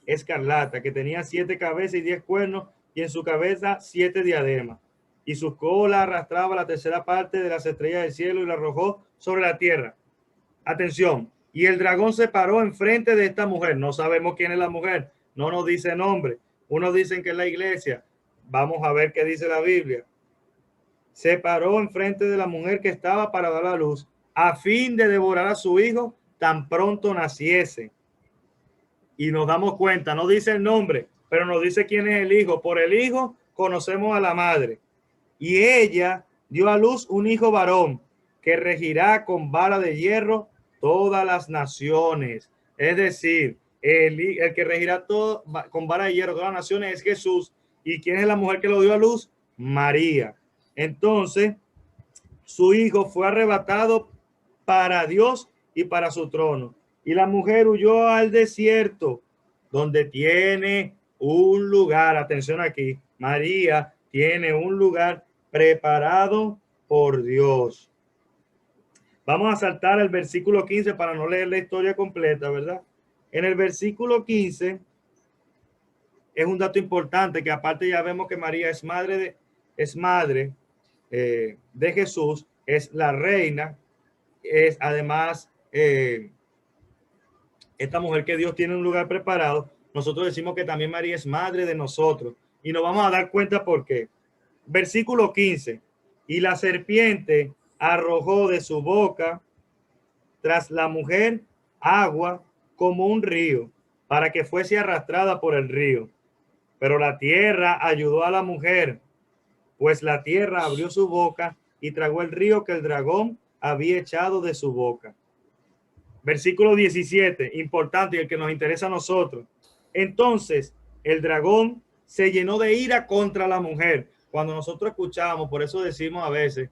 escarlata que tenía 7 cabezas y 10 cuernos y en su cabeza 7 diademas. Y su cola arrastraba la tercera parte de las estrellas del cielo y la arrojó sobre la tierra. Atención. Y el dragón se paró enfrente de esta mujer. No sabemos quién es la mujer. No nos dice nombre. Unos dicen que es la iglesia. Vamos a ver qué dice la Biblia. Se paró enfrente de la mujer que estaba para dar a luz, a fin de devorar a su hijo tan pronto naciese. Y nos damos cuenta, no dice el nombre, pero nos dice quién es el hijo. Por el hijo conocemos a la madre. Y ella dio a luz un hijo varón que regirá con vara de hierro todas las naciones. Es decir, el que regirá todo con vara de hierro todas las naciones es Jesús. ¿Y quién es la mujer que lo dio a luz? María. Entonces, su hijo fue arrebatado para Dios y para su trono. Y la mujer huyó al desierto, donde tiene un lugar, atención aquí, María tiene un lugar preparado por Dios. Vamos a saltar al versículo 15 para no leer la historia completa, ¿verdad? En el versículo 15 es un dato importante que aparte ya vemos que María es madre de Jesús, es la reina, es además esta mujer que Dios tiene un lugar preparado. Nosotros decimos que también María es madre de nosotros y nos vamos a dar cuenta por qué. Versículo 15, y la serpiente arrojó de su boca tras la mujer agua como un río para que fuese arrastrada por el río. Pero la tierra ayudó a la mujer, pues la tierra abrió su boca y tragó el río que el dragón había echado de su boca. Versículo 17, importante y el que nos interesa a nosotros. Entonces el dragón se llenó de ira contra la mujer. Cuando nosotros escuchamos, por eso decimos a veces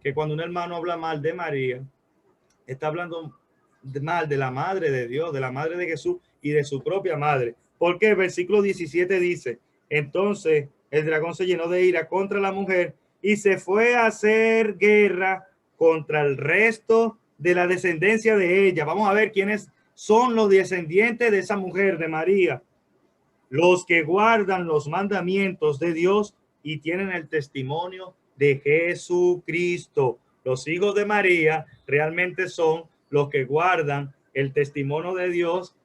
que cuando un hermano habla mal de María, está hablando mal de la madre de Dios, de la madre de Jesús y de su propia madre. Porque el versículo 17 dice, entonces el dragón se llenó de ira contra la mujer y se fue a hacer guerra contra el resto de la descendencia de ella. Vamos a ver quiénes son los descendientes de esa mujer, de María. Los que guardan los mandamientos de Dios y tienen el testimonio de Jesucristo. Los hijos de María realmente son los que guardan el testimonio de Dios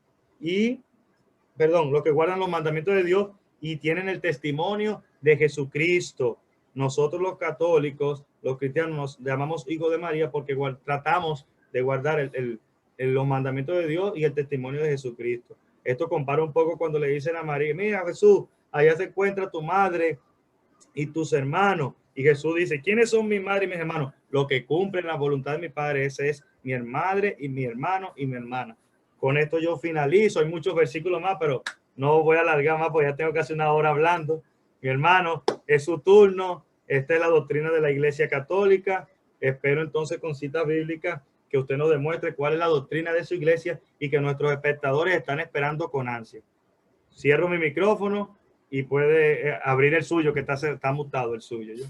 los que guardan los mandamientos de Dios y tienen el testimonio de Jesucristo. Nosotros los católicos, los cristianos, nos llamamos hijos de María porque tratamos de guardar los mandamientos de Dios y el testimonio de Jesucristo. Esto compara un poco cuando le dicen a María, mira Jesús, allá se encuentra tu madre y tus hermanos. Y Jesús dice, ¿quiénes son mi madre y mis hermanos? Los que cumplen la voluntad de mi Padre, ese es mi madre y mi hermano y mi hermana. Con esto yo finalizo, hay muchos versículos más, pero no voy a alargar más porque ya tengo casi una hora hablando. Mi hermano, es su turno, esta es la doctrina de la Iglesia Católica. Espero entonces con citas bíblicas que usted nos demuestre cuál es la doctrina de su iglesia y que nuestros espectadores están esperando con ansia. Cierro mi micrófono y puede abrir el suyo, que está mutado el suyo. ¿yo?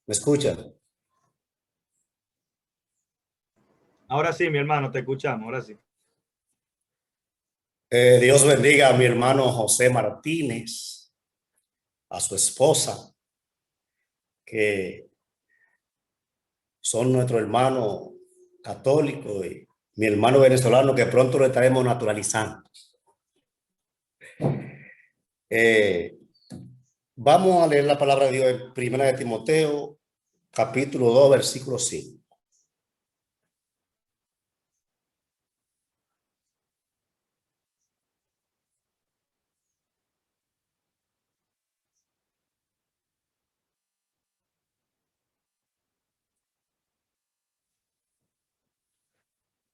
¿Me escucha? Ahora sí, mi hermano, te escuchamos, ahora sí. Dios bendiga a mi hermano José Martínez, a su esposa, que son nuestro hermano católico y mi hermano venezolano, que pronto lo estaremos naturalizando. Vamos a leer la palabra de Dios en Primera de Timoteo, capítulo 2, versículo 5.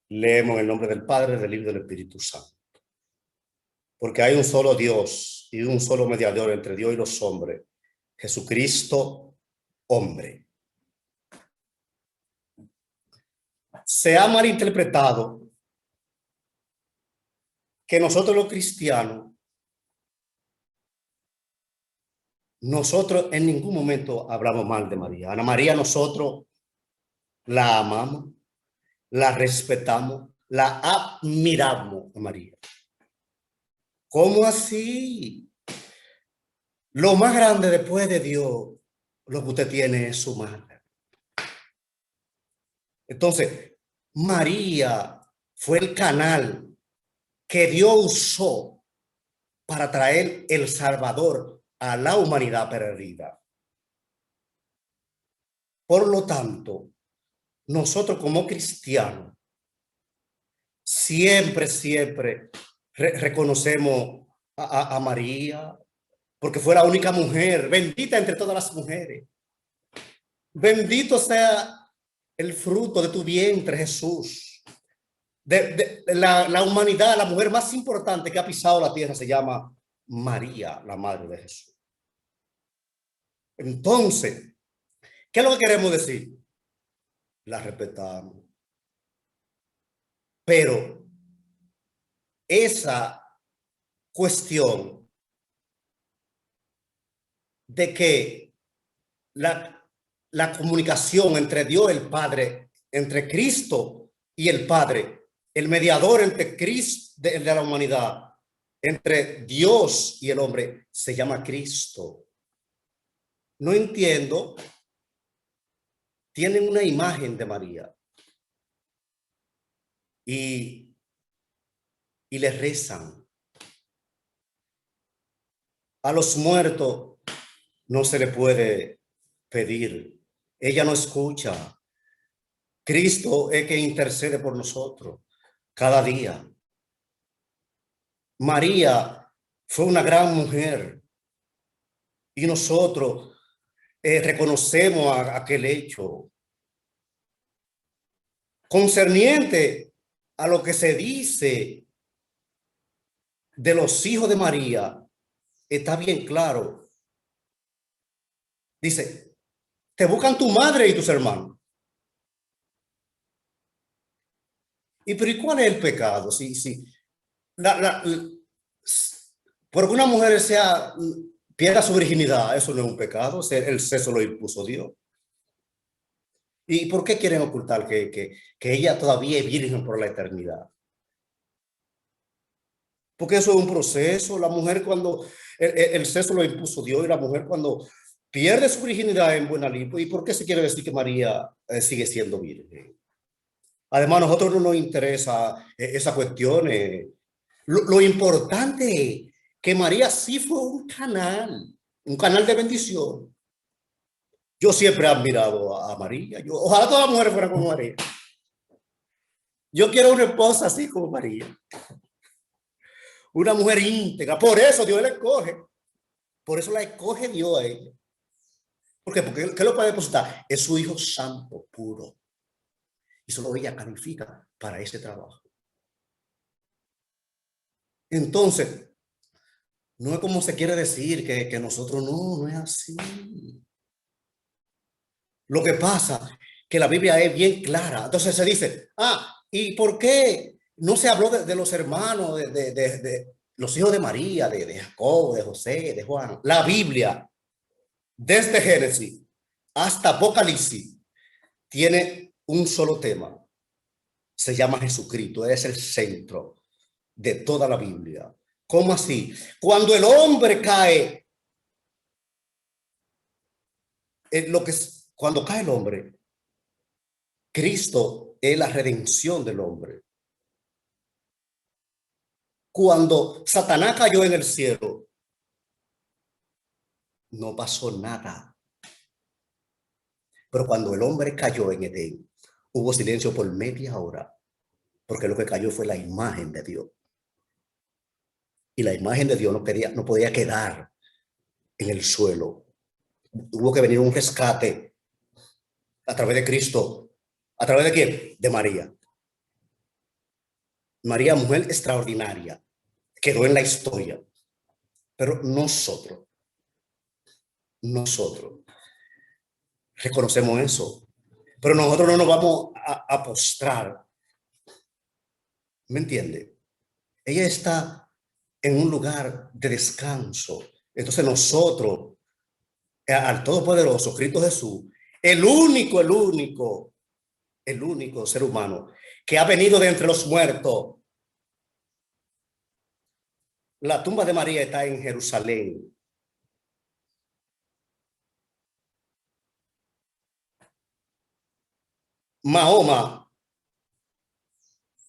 Leemos en el nombre del Padre, del Hijo y del Espíritu Santo. Porque hay un solo Dios y un solo mediador entre Dios y los hombres, Jesucristo, hombre. Se ha malinterpretado que nosotros los cristianos, nosotros en ningún momento hablamos mal de María. Ana María, nosotros la amamos, la respetamos, la admiramos a María. ¿Cómo así? Lo más grande después de Dios, lo que usted tiene es su madre. Entonces, María fue el canal que Dios usó para traer el Salvador a la humanidad perdida. Por lo tanto, nosotros como cristianos siempre reconocemos a María, porque fue la única mujer bendita entre todas las mujeres. Bendito sea el fruto de tu vientre, Jesús. La humanidad, la mujer más importante que ha pisado la tierra se llama María, la madre de Jesús. Entonces, ¿qué es lo que queremos decir? La respetamos. Pero esa cuestión de que la comunicación entre Dios, el Padre, entre Cristo y el Padre, el mediador entre Cristo de la humanidad, entre Dios y el hombre, se llama Cristo. No entiendo. Tienen una imagen de María y le rezan. A los muertos no se le puede pedir. Ella no escucha. Cristo es que intercede por nosotros cada día. María fue una gran mujer y nosotros reconocemos aquel hecho. Concerniente a lo que se dice de los hijos de María, está bien claro. Dice, te buscan tu madre y tus hermanos. ¿Y cuál es el pecado? Si porque una mujer pierda su virginidad, eso no es un pecado, el sexo lo impuso Dios. ¿Y por qué quieren ocultar que ella todavía es virgen por la eternidad? Porque eso es un proceso. La mujer cuando el sexo lo impuso Dios, y la mujer cuando pierde su virginidad en buena lid. ¿Y por qué se quiere decir que María sigue siendo virgen? Además, a nosotros no nos interesa esa cuestión. Lo importante es que María sí fue un canal de bendición. Yo siempre he admirado a María. Ojalá todas las mujeres fueran como María. Yo quiero una esposa así como María. Una mujer íntegra. Por eso Dios la escoge. Por eso la escoge Dios a ella. ¿Por qué? Porque ¿qué lo puede depositar? Es su hijo santo, puro. Y solo ella califica para ese trabajo. Entonces, no es como se quiere decir que nosotros no es así. Lo que pasa que la Biblia es bien clara. Entonces se dice, ¿y por qué no se habló de los hermanos, de los hijos de María, de Jacob, de José, de Juan? La Biblia, desde Génesis hasta Apocalipsis, tiene un solo tema. Se llama Jesucristo. Es el centro de toda la Biblia. ¿Cómo así? Cuando el hombre cae, cuando cae el hombre, Cristo es la redención del hombre. Cuando Satanás cayó en el cielo, no pasó nada. Pero cuando el hombre cayó en Edén, hubo silencio por media hora, porque lo que cayó fue la imagen de Dios. Y la imagen de Dios no podía quedar en el suelo. Tuvo que venir un rescate a través de Cristo. ¿A través de quién? De María. María, mujer extraordinaria, quedó en la historia. Pero nosotros reconocemos eso. Pero nosotros no nos vamos a postrar. ¿Me entiende? Ella está en un lugar de descanso. Entonces nosotros, al Todopoderoso, Cristo Jesús, el único ser humano que ha venido de entre los muertos. La tumba de María está en Jerusalén. Mahoma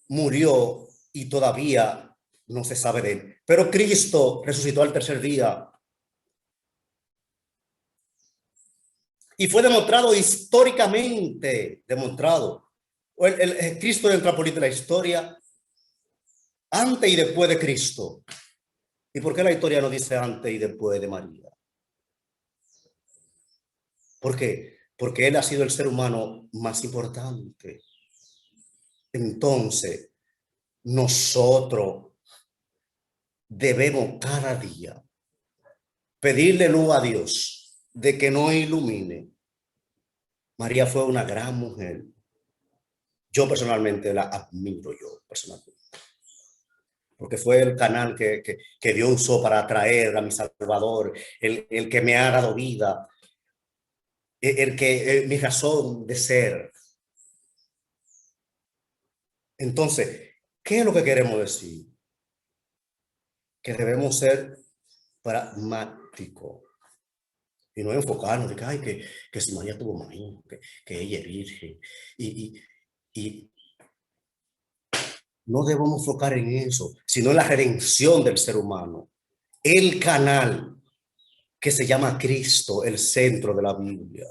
murió y todavía no se sabe de él. Pero Cristo resucitó al tercer día. Y fue demostrado históricamente, demostrado. El Cristo entra por la historia antes y después de Cristo. ¿Y por qué la historia no dice antes y después de María? ¿Por qué? Porque él ha sido el ser humano más importante. Entonces, nosotros debemos cada día pedirle luz a Dios de que nos ilumine. María fue una gran mujer. Yo personalmente la admiro, porque fue el canal que Dios usó para atraer a mi Salvador, el que me ha dado vida, mi razón de ser. Entonces, ¿qué es lo que queremos decir? Que debemos ser pragmáticos y no enfocarnos de que, ay, que si María tuvo marido, que ella es virgen. Y no debemos enfocar en eso, sino en la redención del ser humano. El canal que se llama Cristo, el centro de la Biblia.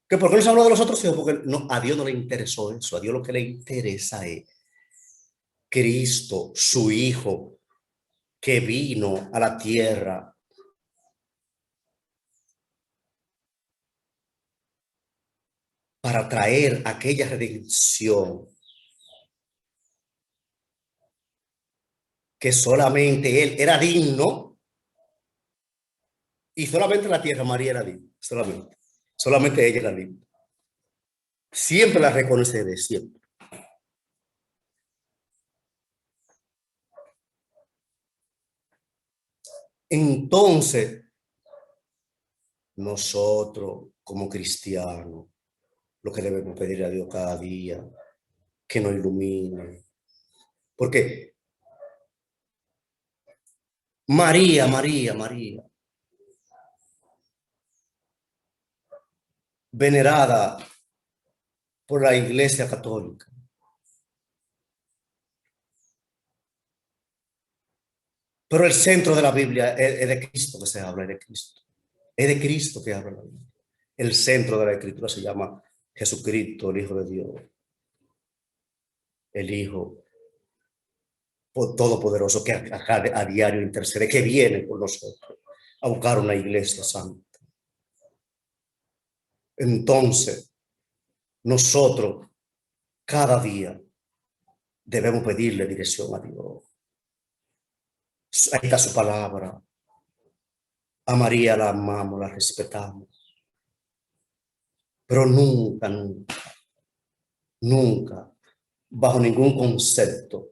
¿Que por qué no se habló de los otros hijos? Porque no, a Dios no le interesó eso. A Dios lo que le interesa es Cristo, su Hijo, que vino a la tierra para traer aquella redención que solamente Él era digno, y solamente la tierra María era digna, solamente ella era digna. Siempre la reconoceré, siempre. Entonces, nosotros como cristianos, lo que debemos pedir a Dios cada día, que nos ilumine. Porque María, venerada por la Iglesia Católica, pero el centro de la Biblia es de Cristo que se habla, es de Cristo. Es de Cristo que habla la Biblia. El centro de la Escritura se llama Jesucristo, el Hijo de Dios. El Hijo todopoderoso que a diario intercede, que viene por nosotros a buscar una iglesia santa. Entonces, nosotros cada día debemos pedirle dirección a Dios. Ahí está su palabra. A María la amamos, la respetamos. Pero nunca, bajo ningún concepto.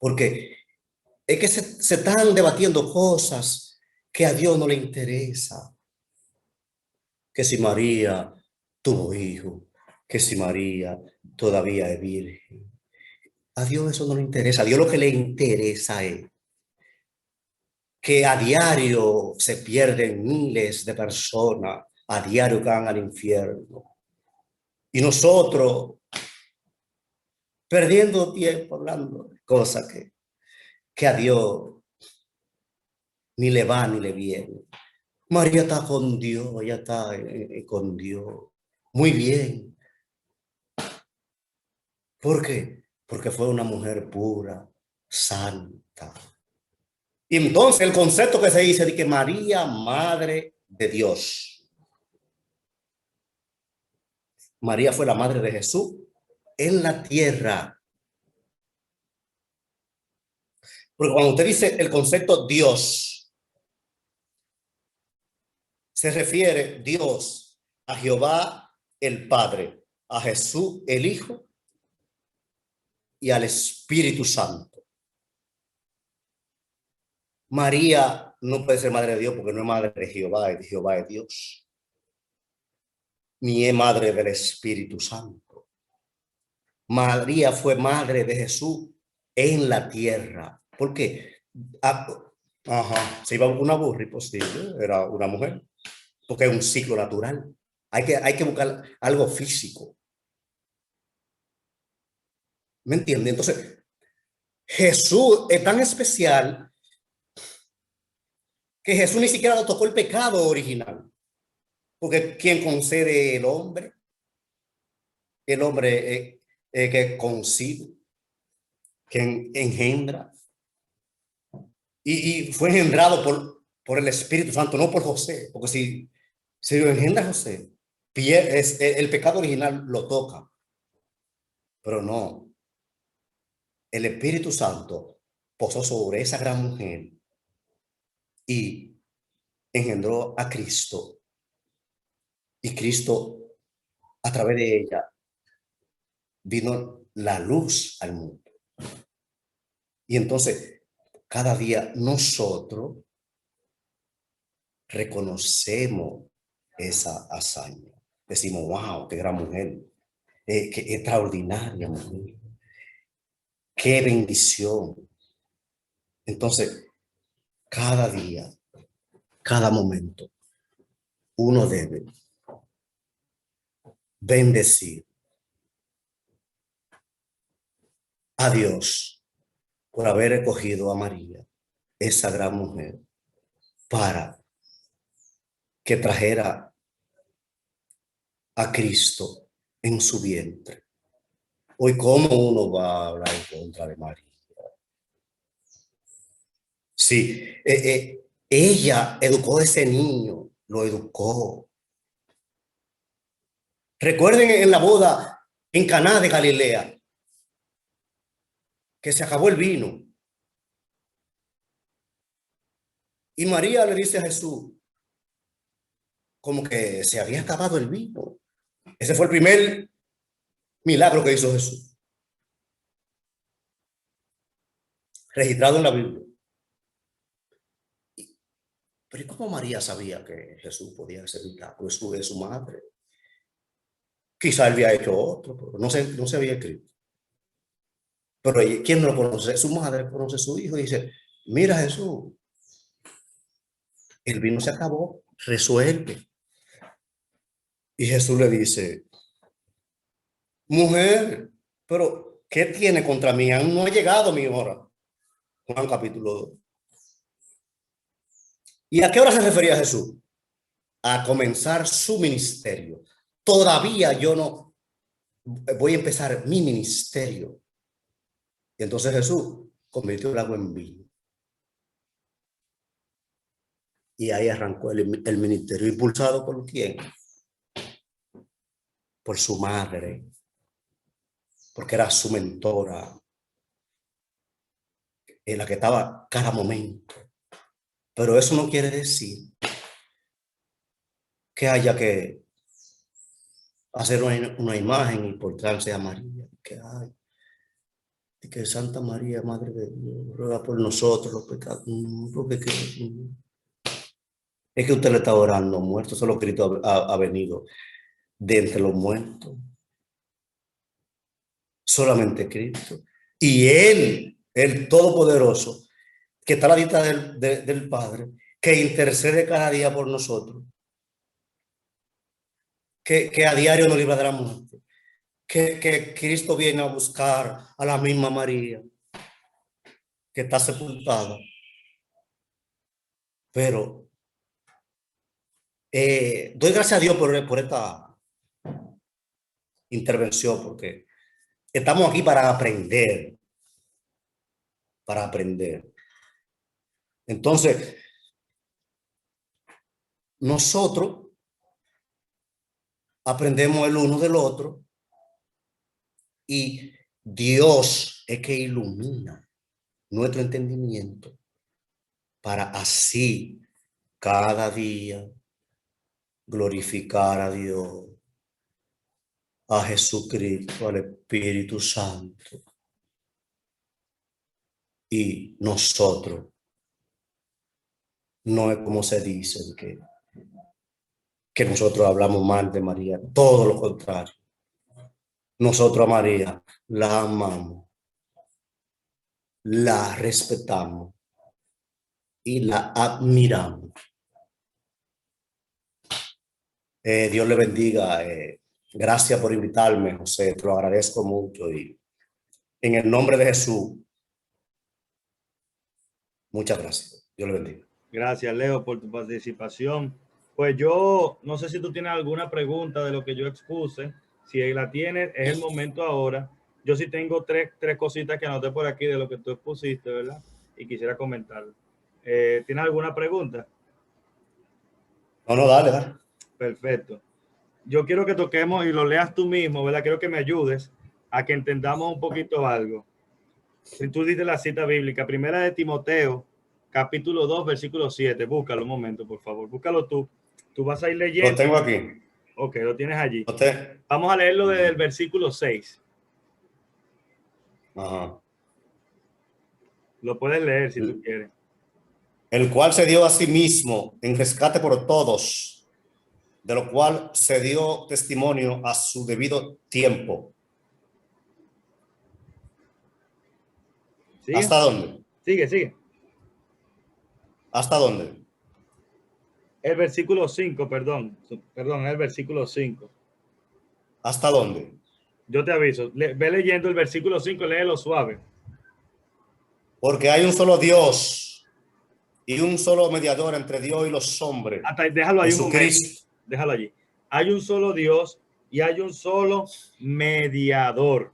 Porque es que se están debatiendo cosas que a Dios no le interesa. Que si María tuvo hijo, que si María todavía es virgen. A Dios eso no le interesa. A Dios lo que le interesa es que a diario se pierden miles de personas, a diario que van al infierno. Y nosotros perdiendo tiempo hablando de cosas que a Dios ni le va ni le viene. María está con Dios, ella está con Dios. Muy bien. ¿Por qué? Porque fue una mujer pura, santa. Y entonces el concepto que se dice de que María, madre de Dios. María fue la madre de Jesús en la tierra. Porque cuando usted dice el concepto Dios, se refiere Dios a Jehová el Padre, a Jesús el Hijo y al Espíritu Santo. María no puede ser madre de Dios porque no es madre de Jehová es Dios. Ni es madre del Espíritu Santo. María fue madre de Jesús en la tierra. ¿Por qué? Se iba una burra, posible, era una mujer, porque es un ciclo natural. Hay que buscar algo físico. ¿Me entiende? Entonces, Jesús es tan especial que Jesús ni siquiera lo tocó el pecado original. Porque quien concede el hombre que concibe, que engendra. Y fue engendrado por el Espíritu Santo, no por José. Porque si lo engendra José, el pecado original lo toca. Pero no. El Espíritu Santo posó sobre esa gran mujer y engendró a Cristo. Y Cristo, a través de ella, vino la luz al mundo. Y entonces, cada día nosotros reconocemos esa hazaña. Decimos, wow, qué gran mujer, qué extraordinaria mujer, qué bendición. Entonces, cada día, cada momento, uno debe bendecir a Dios por haber escogido a María, esa gran mujer, para que trajera a Cristo en su vientre. Hoy, ¿cómo uno va a hablar en contra de María? Sí, ella educó a ese niño, lo educó. Recuerden en la boda en Caná de Galilea, que se acabó el vino. Y María le dice a Jesús, como que se había acabado el vino. Ese fue el primer milagro que hizo Jesús, registrado en la Biblia. Pero ¿cómo María sabía que Jesús podía hacer milagro? Jesús es su madre. Quizá él había hecho otro, pero no se había escrito. Pero ¿quién no lo conoce? Su madre conoce a su hijo y dice, mira Jesús, el vino se acabó, resuelve. Y Jesús le dice, mujer, pero ¿qué tiene contra mí? Aún no ha llegado mi hora. Juan capítulo 2. ¿Y a qué hora se refería Jesús? A comenzar su ministerio. Todavía yo no voy a empezar mi ministerio. Y entonces Jesús convirtió el agua en vino. Y ahí arrancó el ministerio. ¿Impulsado por quién? Por su madre. Porque era su mentora. En la que estaba cada momento. Pero eso no quiere decir que haya que hacer una imagen y portarse a María. Que Santa María, Madre de Dios, ruega por nosotros los pecados. Porque es que usted le está orando muerto. Solo Cristo ha venido de entre los muertos. Solamente Cristo. Y Él, el Todopoderoso, que está a la vista del Padre, que intercede cada día por nosotros, que a diario nos libra de la muerte, que Cristo viene a buscar a la misma María, que está sepultada. Pero doy gracias a Dios por esta intervención, porque estamos aquí para aprender, para aprender. Entonces, nosotros aprendemos el uno del otro y Dios es que ilumina nuestro entendimiento para así cada día glorificar a Dios, a Jesucristo, al Espíritu Santo. Y nosotros, no es como se dice que nosotros hablamos mal de María, todo lo contrario. Nosotros a María la amamos, la respetamos y la admiramos. Dios le bendiga. Gracias por invitarme, José. Te lo agradezco mucho. Y en el nombre de Jesús, muchas gracias. Dios le bendiga. Gracias, Leo, por tu participación. Pues yo no sé si tú tienes alguna pregunta de lo que yo expuse. Si la tienes, es el momento ahora. Yo sí tengo tres cositas que anoté por aquí de lo que tú expusiste, ¿verdad? Y quisiera comentarlo. ¿Tienes alguna pregunta? No, dale. Perfecto. Yo quiero que toquemos y lo leas tú mismo, ¿verdad? Quiero que me ayudes a que entendamos un poquito algo. Si tú dices la cita bíblica, primera de Timoteo, capítulo 2, versículo 7. Búscalo un momento, por favor. Búscalo tú. Tú vas a ir leyendo. Lo tengo aquí. Ok, lo tienes allí. ¿Usted? Vamos a leerlo desde el versículo 6. Ajá. Lo puedes leer si tú quieres. El cual se dio a sí mismo en rescate por todos, de lo cual se dio testimonio a su debido tiempo. ¿Sigue? ¿Hasta dónde? Sigue. ¿Hasta dónde? El versículo 5, perdón, el versículo 5. ¿Hasta dónde? Yo te aviso, ve leyendo el versículo 5, léelo suave. Porque hay un solo Dios y un solo mediador entre Dios y los hombres. Déjalo ahí un momento. Jesucristo. Déjalo allí. Hay un solo Dios y hay un solo mediador.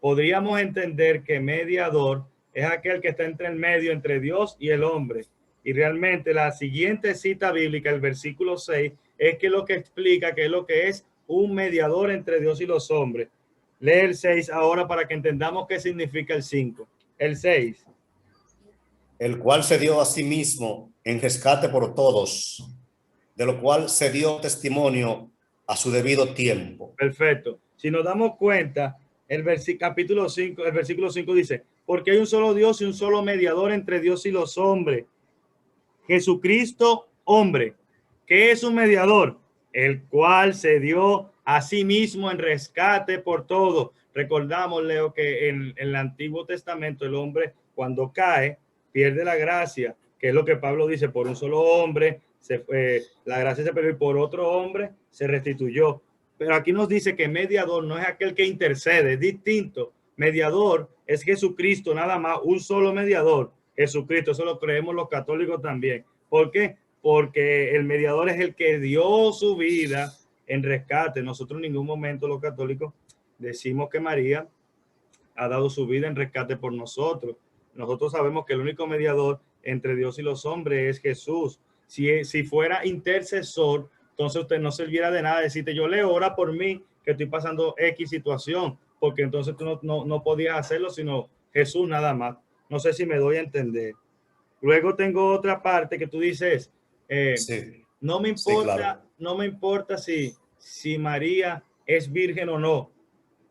Podríamos entender que mediador es aquel que está entre el medio, entre Dios y el hombre. Y realmente la siguiente cita bíblica, el versículo 6, es que lo que explica que es lo que es un mediador entre Dios y los hombres. Lee el 6 ahora para que entendamos qué significa el 5. El 6. El cual se dio a sí mismo en rescate por todos, de lo cual se dio testimonio a su debido tiempo. Perfecto. Si nos damos cuenta, el capítulo 5, el versículo 5 dice, porque hay un solo Dios y un solo mediador entre Dios y los hombres. Jesucristo, hombre. ¿Qué es un mediador? El cual se dio a sí mismo en rescate por todo. Recordamos, Leo, que en el Antiguo Testamento el hombre cuando cae pierde la gracia, que es lo que Pablo dice, por un solo hombre la gracia se perdió y por otro hombre se restituyó. Pero aquí nos dice que mediador no es aquel que intercede, es distinto. Mediador es Jesucristo, nada más, un solo mediador, Jesucristo. Eso lo creemos los católicos también. ¿Por qué? Porque el mediador es el que dio su vida en rescate. Nosotros en ningún momento los católicos decimos que María ha dado su vida en rescate por nosotros. Nosotros sabemos que el único mediador entre Dios y los hombres es Jesús. Si fuera intercesor, entonces usted no serviera de nada decirte, yo Leo, ora por mí, que estoy pasando X situación, porque entonces tú no podías hacerlo, sino Jesús nada más. No sé si me doy a entender. Luego tengo otra parte que tú dices, Sí. no me importa, Sí, claro. no me importa si María es virgen o no.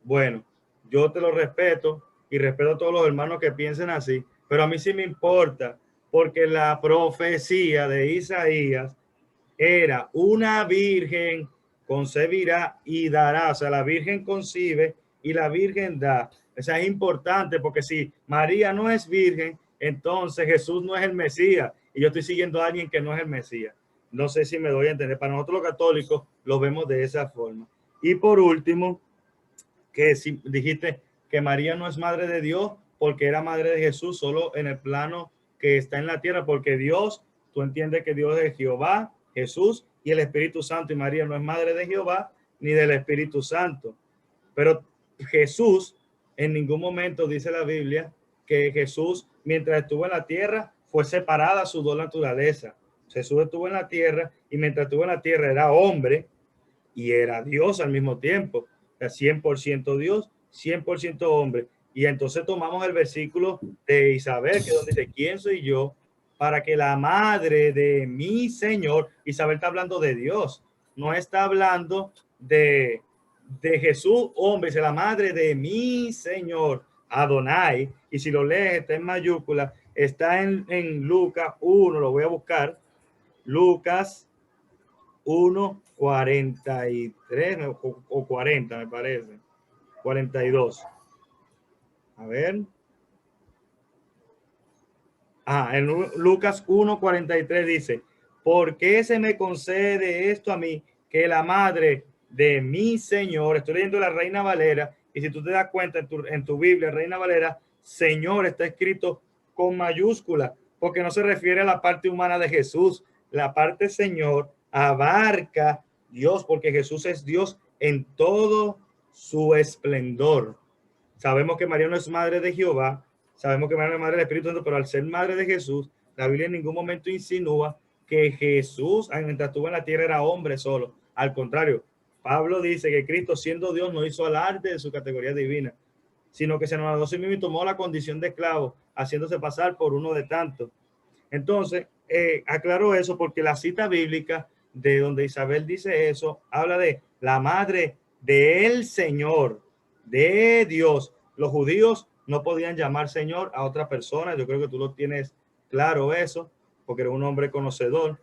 Bueno, yo te lo respeto y respeto a todos los hermanos que piensen así, pero a mí sí me importa porque la profecía de Isaías era una virgen concebirá y dará, o sea, la virgen concibe y la virgen da. O sea, es importante porque si María no es virgen, entonces Jesús no es el Mesías y yo estoy siguiendo a alguien que no es el Mesías. No sé si me doy a entender. Para nosotros los católicos lo vemos de esa forma. Y por último, que si dijiste que María no es madre de Dios, porque era madre de Jesús solo en el plano que está en la tierra, porque Dios, tú entiendes que Dios es Jehová, Jesús y el Espíritu Santo, y María no es madre de Jehová ni del Espíritu Santo. Pero Jesús, en ningún momento dice la Biblia que Jesús, mientras estuvo en la tierra, fue separada su dos naturaleza. Jesús estuvo en la tierra y mientras estuvo en la tierra era hombre y era Dios al mismo tiempo. O sea, 100% Dios, 100% hombre. Y entonces tomamos el versículo de Isabel, que es donde dice, ¿quién soy yo para que la madre de mi Señor? Isabel está hablando de Dios, no está hablando de Jesús, hombre, es la madre de mi Señor, Adonai. Y si lo lees, está en mayúscula, está en Lucas 1, lo voy a buscar, Lucas 1:43 o 40, me parece. 42. A ver. En Lucas 1:43 dice, ¿por qué se me concede esto a mí, que la madre de mi Señor? Estoy leyendo la Reina Valera, y si tú te das cuenta en tu Biblia, Reina Valera, Señor está escrito con mayúscula, porque no se refiere a la parte humana de Jesús. La parte Señor abarca Dios, porque Jesús es Dios en todo su esplendor. Sabemos que María no es madre de Jehová, sabemos que María no es madre del Espíritu Santo, pero al ser madre de Jesús, la Biblia en ningún momento insinúa que Jesús, mientras estuvo en la tierra, era hombre solo. Al contrario, Pablo dice que Cristo, siendo Dios, no hizo alarde de su categoría divina, sino que se nos dio a sí mismo y tomó la condición de esclavo, haciéndose pasar por uno de tantos. Entonces, aclaro eso porque la cita bíblica de donde Isabel dice eso, habla de la madre del Señor, de Dios. Los judíos no podían llamar Señor a otra persona. Yo creo que tú lo tienes claro eso, porque eres un hombre conocedor.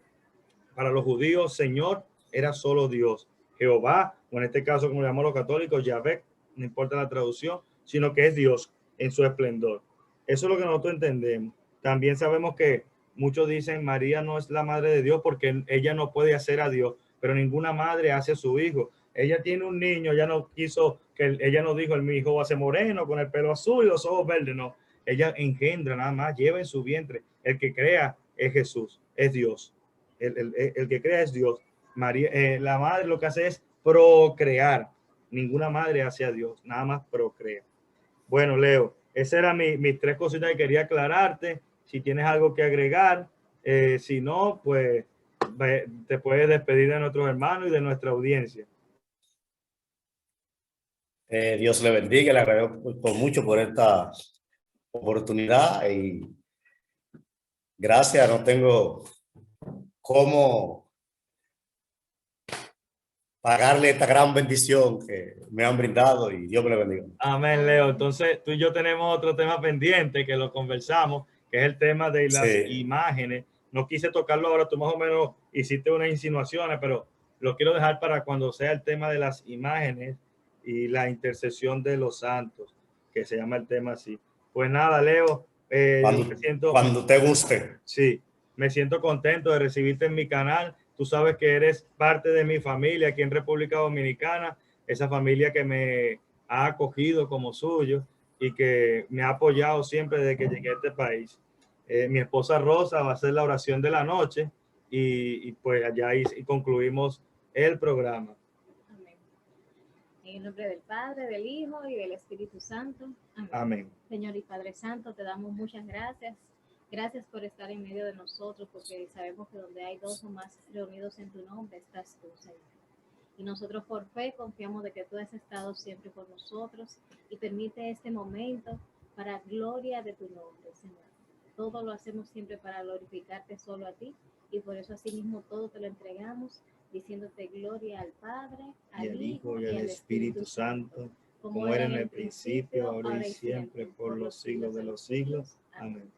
Para los judíos, Señor era solo Dios. Jehová, o en este caso, como le llamamos los católicos, Yahvé, no importa la traducción, sino que es Dios en su esplendor. Eso es lo que nosotros entendemos. También sabemos que muchos dicen María no es la madre de Dios porque ella no puede hacer a Dios, pero ninguna madre hace a su hijo. Ella tiene un niño, ella no quiso, ella no dijo, mi hijo va a ser moreno con el pelo azul y los ojos verdes, no. Ella engendra nada más, lleva en su vientre. El que crea es Jesús, es Dios. El que crea es Dios. María, la madre lo que hace es procrear. Ninguna madre hace a Dios, nada más procrea. Bueno, Leo, esas eran mis tres cositas que quería aclararte. Si tienes algo que agregar, si no, pues te puedes despedir de nuestros hermanos y de nuestra audiencia. Dios le bendiga, le agradezco mucho por esta oportunidad y gracias, no tengo cómo pagarle esta gran bendición que me han brindado y Dios me le bendiga. Amén, Leo. Entonces, tú y yo tenemos otro tema pendiente que lo conversamos, que es el tema de las imágenes. No quise tocarlo ahora, tú más o menos hiciste unas insinuaciones, pero lo quiero dejar para cuando sea el tema de las imágenes y la intercesión de los santos, que se llama el tema así. Pues nada, Leo, cuando te guste. Sí, me siento contento de recibirte en mi canal. Tú sabes que eres parte de mi familia aquí en República Dominicana, esa familia que me ha acogido como suyo y que me ha apoyado siempre desde que llegué a este país. Mi esposa Rosa va a hacer la oración de la noche y pues allá y concluimos el programa. Amén. En el nombre del Padre, del Hijo y del Espíritu Santo. Amén. Amén. Señor y Padre Santo, te damos muchas gracias. Gracias por estar en medio de nosotros, porque sabemos que donde hay dos o más reunidos en tu nombre, estás tú, Señor. Y nosotros por fe confiamos de que tú has estado siempre con nosotros y permite este momento para gloria de tu nombre, Señor. Todo lo hacemos siempre para glorificarte solo a ti y por eso así mismo todo te lo entregamos, diciéndote gloria al Padre, al Hijo y al Espíritu Santo, como era en el principio, ahora y siempre, por los siglos de los siglos. Amén.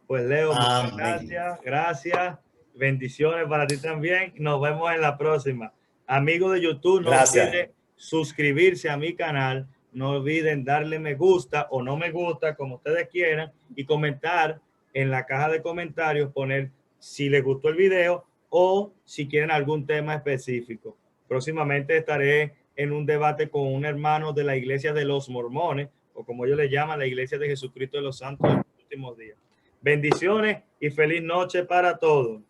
Pues Leo, muchas gracias. Bendiciones para ti también. Nos vemos en la próxima. Amigos de YouTube, no olviden suscribirse a mi canal. No olviden darle me gusta o no me gusta, como ustedes quieran, y comentar en la caja de comentarios, poner si les gustó el video o si quieren algún tema específico. Próximamente estaré en un debate con un hermano de la Iglesia de los Mormones, o como ellos le llaman, la Iglesia de Jesucristo de los Santos de los Últimos Días. Bendiciones y feliz noche para todos.